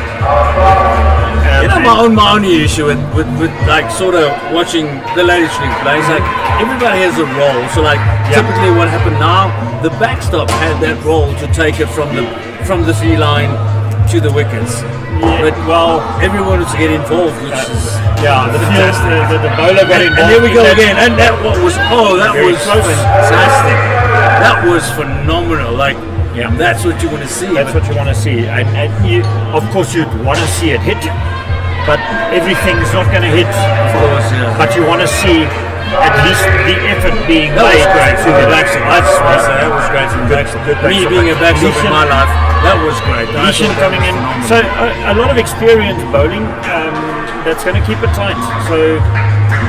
You know, my only issue with like sort of watching the ladies league play is like everybody has a role. So like typically what happened now, the backstop had that role to take it from the 3 line to the wickets. But everyone was to get involved, which is the fantastic. the bowler got involved. And there we go in that. again. And that was Very close. fantastic. That was phenomenal. Like that's what you want to see. That's what you want to see. And you, of course, you'd want to see it hit, but everything's not going to hit. Of course, yeah. But you want to see at least the effort being That was made great to from the the backstop. backstop. I just want to say that was great from the backstop. good Me backstop. being a backstop in Nishan- my life, that was great. I Nishan thought that coming was in. phenomenal. So a lot of experience bowling. That's going to keep it tight. So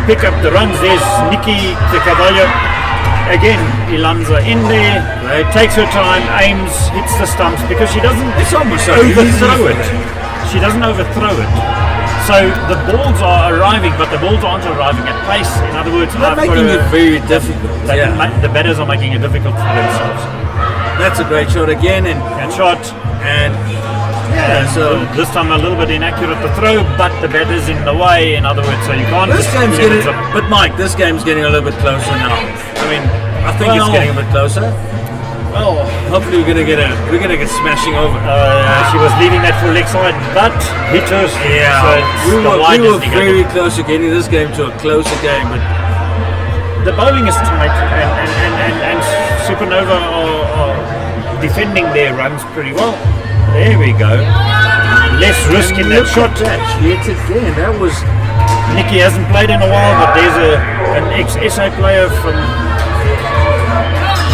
pick up the runs. There's Nikki the Cavallo. Again, Ilanza in there, takes her time, aims, hits the stumps because she doesn't It's almost so overthrow easy. it. She doesn't overthrow it. So the balls are arriving, but the balls aren't arriving at pace. In other words, They're I've got making it to, very difficult. the batters are making it difficult for themselves. That's a great shot again, and Shot. so This time a little bit inaccurate to throw, but the batter's in the way. In other words, so you can't. this just game's let getting. it- But Mike, this game's getting a little bit closer now. I mean, I think it's getting a bit closer. Well, hopefully we're gonna get smashing over. She was leaving that for leg side, but hit her. So it's we the were widest negative. very close to getting this game to a closer game, but The bowling is tight, and Supernova are defending their runs pretty well. There we go. Less risk in that look shot. at that. She hits it again. That was Nikki hasn't played in a while, but there's an ex-SA player from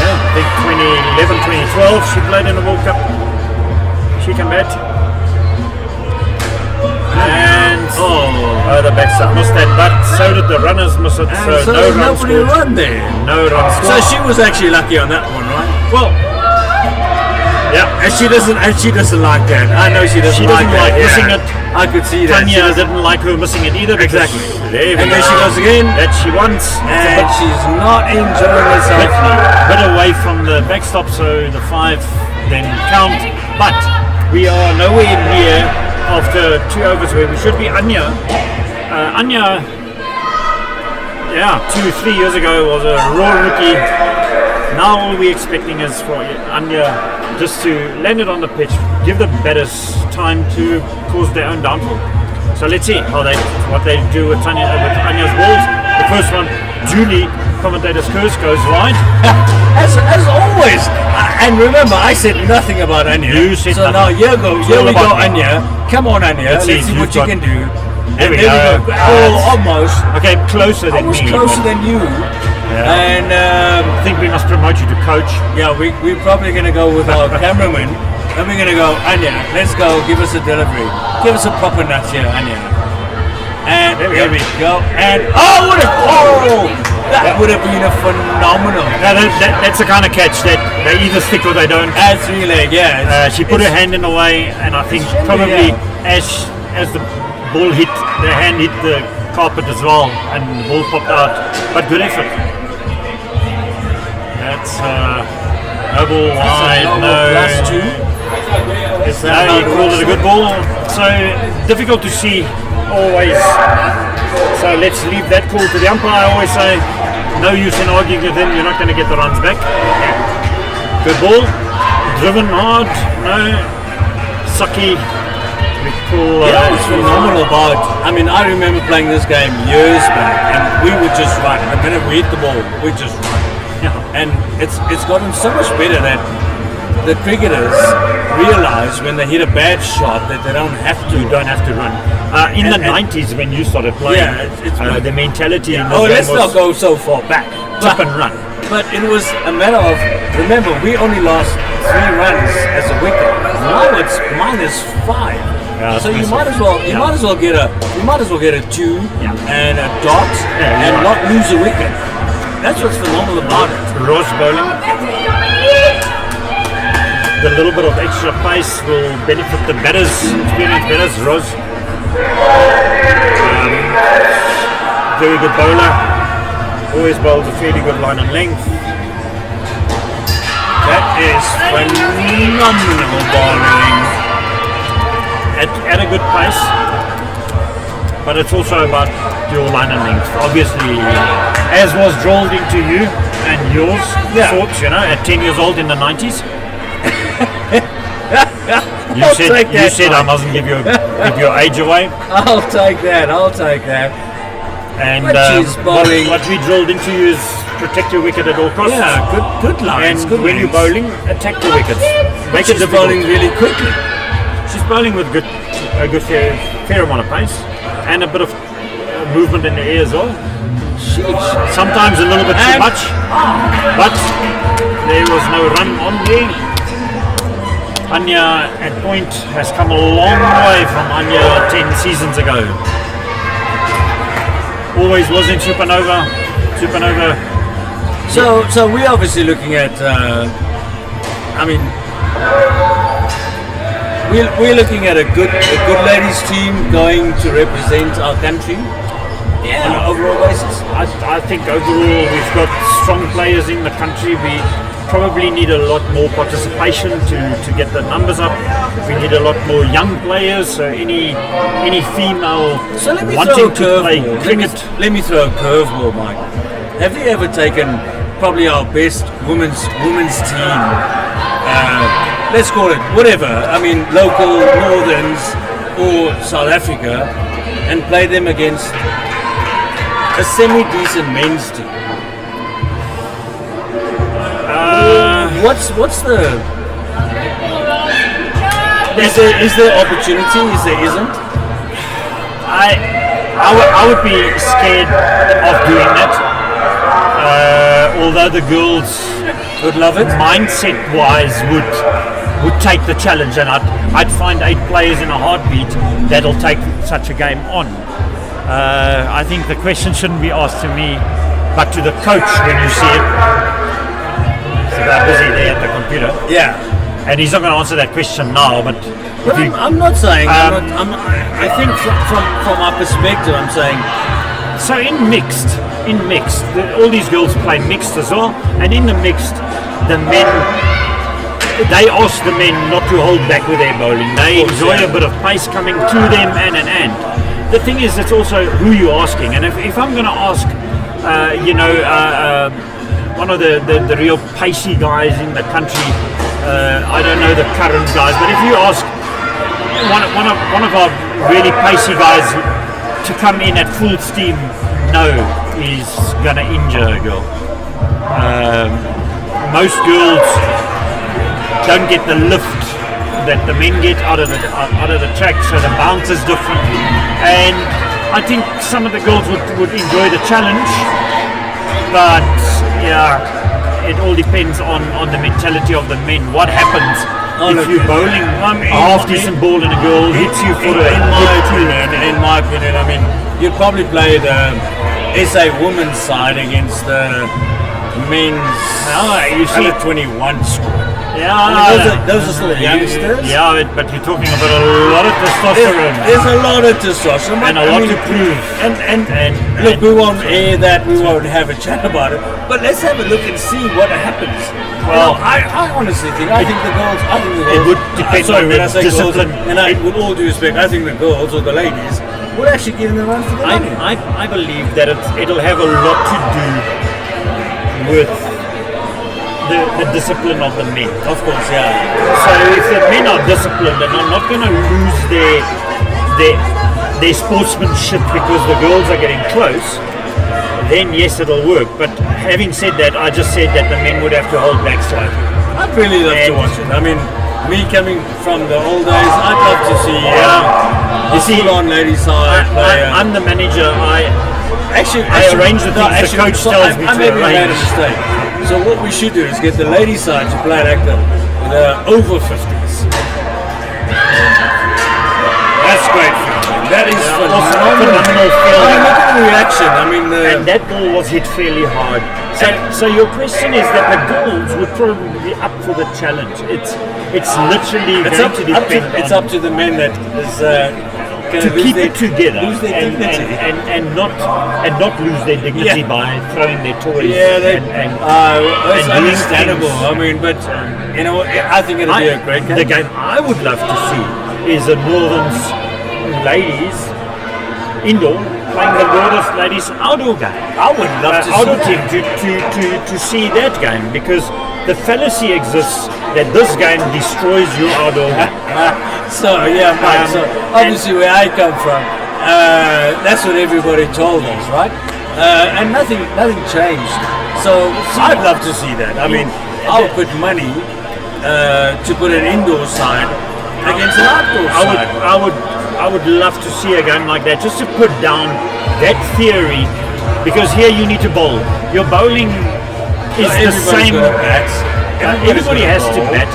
I think 2011, 2012. She played in the World Cup. She can bat. And the backstop missed that, but so did the runners miss it. and So no runs nobody scored. run there. No runs So scored. she was actually lucky on that one, right? Well, yeah. And she doesn't like that. I know she doesn't She doesn't that, like yeah. missing it. I could see that. Tanya didn't like her missing it either. because- Exactly. There we And go. there she goes again. That she wants. And she's not enjoying herself. Bit away from the backstop, so the 5 then count. But we are nowhere near after 2 overs where we should be. Anya, 2-3 years ago was a raw rookie. Now all we're expecting is for Anya just to land it on the pitch, give the batters time to cause their own downfall. So let's see what they do with Anya's balls. The first one, Julie, commentator's curse, goes wide. As always. And remember, I said nothing about Anya. You said so nothing. now here we go, Anya. Come on, Anya. Let's see what you can do. There we go. Oh, almost. Okay, closer than me. Closer than you. Yeah. And I think we must promote you to coach. yeah, we're probably going to go with our cameraman. And we're going to go, Anya, let's go, give us a delivery. Give us a proper nut here, Anya. And there we go. And that would have been a phenomenal. That's the kind of catch that they either stick or they don't. As relay, yeah. She put her hand in the way, and I think probably as the ball hit, the hand hit the carpet as well, and the ball popped out. But good effort. That's no ball wide, no. +2. No, he called it a good ball. So difficult to see always. So let's leave that call to the umpire. I always say, no use in arguing with him. You're not going to get the runs back. Good ball, driven hard. No, sucky. Yeah, it's phenomenal. I remember playing playing this game years back, and we would just run. The minute we hit the ball, we just run. Yeah. And it's gotten so much better that the cricketers realize when they hit a bad shot that they don't have to run. In the 90s when you started playing, the mentality in the game let's not go so far back. Tip and run. But it was a matter of, remember, we only lost 3 runs as a wicket. Now it's -5. Yeah, so you might as well get a 2 and a dot and right. not lose a wicket. That's what's phenomenal about it. Ross bowling. The little bit of extra pace will benefit the batters, experienced batters. Ross, very good bowler. Always bowls a fairly good line and length. That is phenomenal bowling. At a good pace, but it's also about your line and length. Obviously, as was drilled into you and yours thoughts, at 10 years old in the 90s. You said I mustn't give your age away. I'll take that. And bowling. what we drilled into you is protect your wicket at all costs. Yeah, good lines. And good when you're bowling, attack the wickets. Make it difficult. Bowling really quickly. She's bowling with a good fair amount of pace and a bit of movement in the air as well. Sheesh. Sometimes a little bit too much, but there was no run on there. Anya at point has come a long way from Anya 10 seasons ago. Always was in Supernova. So we're obviously looking at. We're looking at a good ladies team going to represent our country on an overall basis. I think overall we've got strong players in the country. We probably need a lot more participation to get the numbers up. We need a lot more young players. So any female wanting to play cricket. Let me throw a curveball, Mike. Have you ever taken probably our best women's team? Let's call it whatever. Local Northerns or South Africa, and play them against a semi-decent men's team. What's the? Is there opportunity? Is there isn't? I would be scared of doing that. Although the girls would love it, mindset-wise would take the challenge, and I'd find 8 players in a heartbeat that'll take such a game on. I think the question shouldn't be asked to me, but to the coach when you see it. So they're busy there at the computer. Yeah. And he's not going to answer that question now, but I'm not saying. I think from our perspective, I'm saying. So in mixed, all these girls play mixed as well, and in the mixed, the men, they ask the men not to hold back with their bowling. They enjoy a bit of pace coming to them and. The thing is, it's also who you're asking, and if I'm going to ask, one of the real pacey guys in the country. I don't know the current guys, but if you ask one of our really pacey guys to come in at full steam, no, he's gonna injure a girl. Most girls don't get the lift that the men get out of the track, so the bounce is different. And I think some of the girls would enjoy the challenge, but yeah, it all depends on the mentality of the men. What happens if you're bowling a half decent ball and a girl hits you for in my opinion, I mean, you'd probably play the SA women's side against the men's under 21 squad. Yeah, those are still youngsters. Yeah, but you're talking about a lot of testosterone. There's a lot of testosterone and a lot to prove. And look, we won't air that. We won't have a chat about it. But let's have a look and see what happens. Well, I honestly think I think the girls. It would depend on the discipline. And with all due respect, I think the girls or the ladies would actually give them the run for the money. I believe that it'll have a lot to do with the discipline of the men. Of course, yeah. So if the men are disciplined and are not going to lose their sportsmanship because the girls are getting close, then yes, it'll work. But having said that, I just said that the men would have to hold back slightly. I'd really love to watch it. I mean, me coming from the old days, I'd love to see you see, on ladies side player. I'm the manager. I arrange the things. The coach tells me to maybe made a arrange. mistake. So what we should do is get the ladies side to play like the over 50s. That's great. That is phenomenal feeling. Look at the reaction. I mean, and that ball was hit fairly hard. So your question is that the girls would probably be up for the challenge. It's literally it's up to the men that is to keep it together lose their dignity. and not lose their dignity by throwing their toys. Yeah, it's and understandable. I mean, but you know, I think it'll be a great game. The game I would love to see is a Northern's ladies indoor playing the Northern's ladies outdoor game. I would love to outdoor team to see that game, because the fallacy exists that this game destroys your outdoor game. So yeah, Mike, so obviously where I come from, that's what everybody told us, right? And nothing changed. So I'd love to see that. I mean, I'll put money to put an indoor side against an outdoor side. I would love to see a game like that, just to put down that theory, because here you need to bowl. Your bowling is the same. Everybody has to bat.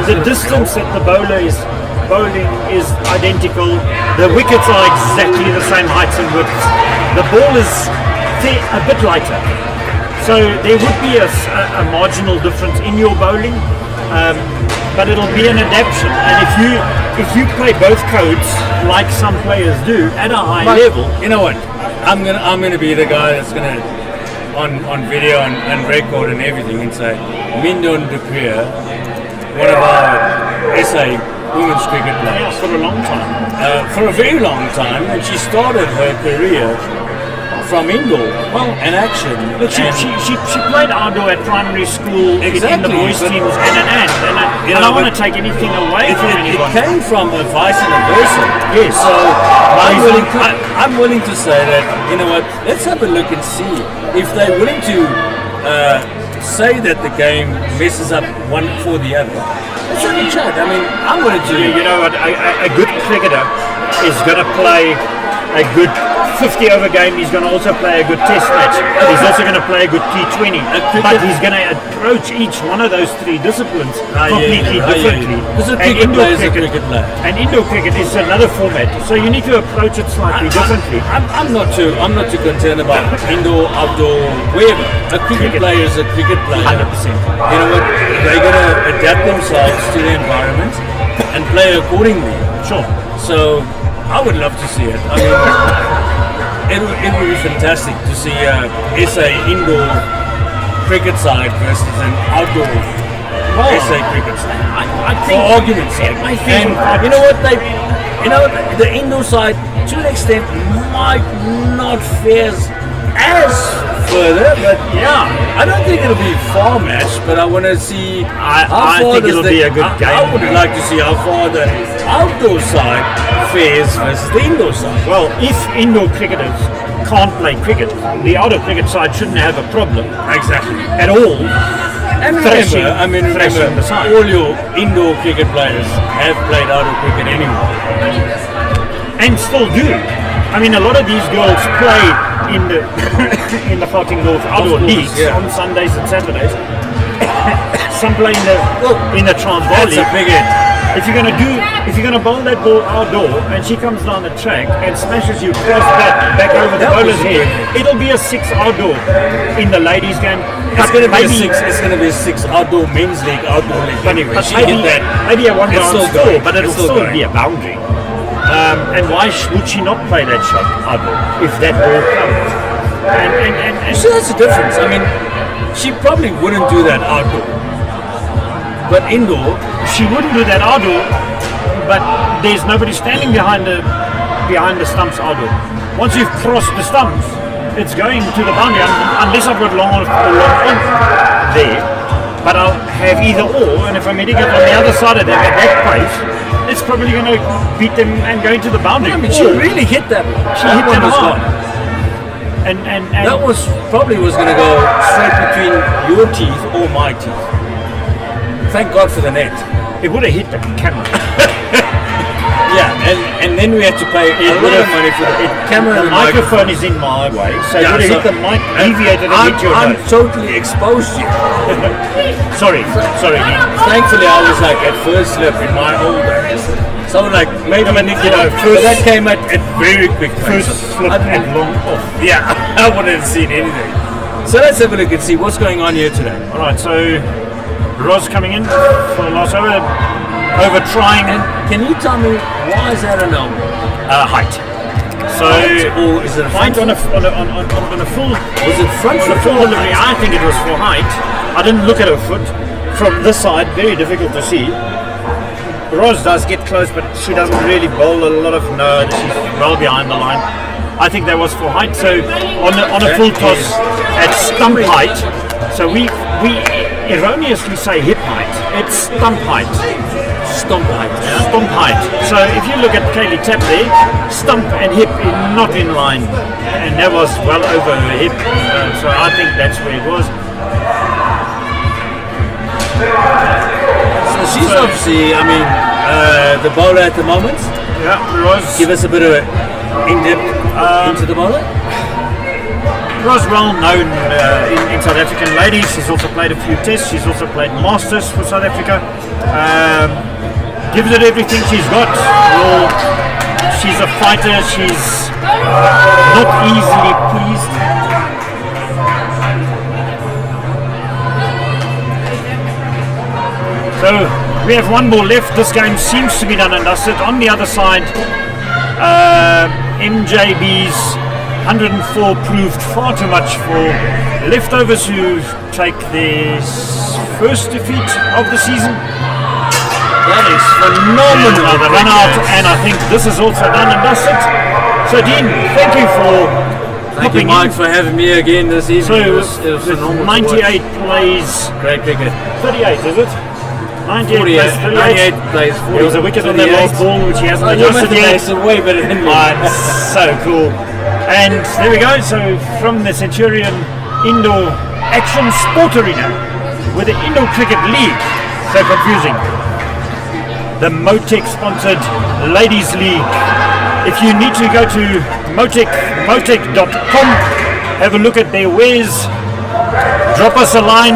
The distance that the bowler is bowling is identical. The wickets are exactly the same heights and widths. The ball is a bit lighter. So there would be a marginal difference in your bowling, but it'll be an adaptation. And if you play both codes like some players do at a high level, you know what? I'm gonna be the guy that's gonna on video and record and everything and say Mindon de Peer, one of our SA women's cricket players for a long time. For a very long time, and she started her career from indoor and action. Look, she played outdoor at primary school in the boys teams and I don't want to take anything away from anyone. It came from a vice versa. Yes. So I'm willing to say that, you know what, let's have a look and see if they're willing to say that the game messes up one for the other. Let's have a chat. I mean, I'm willing to. You know what, a good cricketer is going to play a good 50-over game. He's going to also play a good test match. He's also going to play a good T20. But he's going to approach each one of those three disciplines completely differently. And indoor cricket is another format, so you need to approach it slightly differently. I'm not too concerned about indoor, outdoor, wherever. A cricket player is a cricket player. 100%. You know what? They're going to adapt themselves to the environment and play accordingly. Sure. So I would love to see it. I mean, it would be fantastic to see SA indoor cricket side versus an outdoor SA cricket side. I think, for argument's sake. And you know what? The indoor side, to an extent, might not fare as further, but yeah, I don't think it'll be a far match, but I want to see I how far think it'll be a good game. I would like to see how far the outdoor side fares versus the indoor side. Well, if indoor cricketers can't play cricket, the outdoor cricket side shouldn't have a problem Exactly. at all. And Thrashing- remember, thrashing the side. all your indoor cricket players have played outdoor cricket anyway. And still do. I mean, a lot of these girls play in the in the Gauteng North outdoor course, leagues yeah. on Sundays and Saturdays. Some play in the Transvaal That's a League. big hit. If you're gonna bowl that ball outdoor and she comes down the track and smashes you cross back over the That bowler's was head, it'll be a 6 outdoor in the ladies' game. It's going to be Maybe- It's going to be a 6 outdoor men's league, outdoor league. But, Anyway, but she maybe, hit that. maybe a one It's round still score, going. but it'll It's still still going. be a boundary. And why would she not play that shot outdoor if that ball comes? And So that's the difference. I mean, she probably wouldn't do that outdoor, but indoor, she wouldn't do that outdoor, but there's nobody standing behind the stumps outdoor. Once you've crossed the stumps, it's going to the boundary unless I've got long on there. But I'll have either or, and if I'm hitting it on the other side of them at that pace, it's probably going to beat them and go into the boundary. I mean, she really hit that. She hit one that was hard. gone. And That was probably going to go straight between your teeth or my teeth. Thank God for the net. it would have hit the camera. Yeah, and then we had to pay a lot of money for the camera The and the microphone is in my way, so Yeah, it would have so- hit the mic, deviated and hit your I'm nose. totally exposed you. Sorry, Nick. Thankfully, I was like at first slip in my old days. So like maybe first, that came at very quick pace. First slip and long off. Yeah, I wouldn't have seen anything. So let's have a look and see what's going on here today. All right, so Roz coming in for the last over trying And can you tell me why is that a no? height. So Or is it a height front? on a full Was it front on a full delivery. I think it was for height. I didn't look at her foot from this side. Very difficult to see. Roz does get close, but she doesn't really bowl a lot of no. She's well behind the line. I think that was for height. So on a full toss at stump height. So we erroneously say hip height. It's stump height. Stomp height. Yeah? Stump height. So if you look at Kaylee Tapp there, stump and hip are not in line, and that was well over her hip. So I think that's where it was. So she's obviously, I mean, the bowler at the moment. Yeah, Roz. Give us a bit of a in-depth into the bowler. Roz well known in South African ladies. She's also played a few tests. She's also played Masters for South Africa. Gives it everything she's got. Well, she's a fighter. She's not easily pleased. So we have one ball left. This game seems to be done and dusted. On the other side, MJB's 104 proved far too much for leftovers who take their first defeat of the season. That is phenomenal. The run out, and I think this is also done and dusted. So Dean, thank you for Thank you, popping Mike, in. for having me again this evening. So it was phenomenal. 98 plays, Great cricket. 38 is it? 98 plays, 38. 98 plays. 40, There was a wicket on that last ball which he hasn't Your adjusted yet. mathematics are way better than me. So cool. And there we go. So from the Centurion Indoor Action Sport Arena with the Indoor Cricket League. So confusing. The Motec sponsored Ladies League. If you need to go to motec.com, have a look at their wares, drop us a line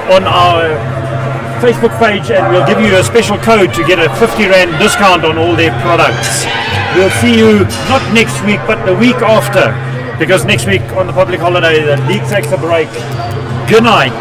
on our Facebook page and we'll give you a special code to get a 50 Rand discount on all their products. We'll see you not next week but the week after, because next week on the public holiday the league takes a break. Good night.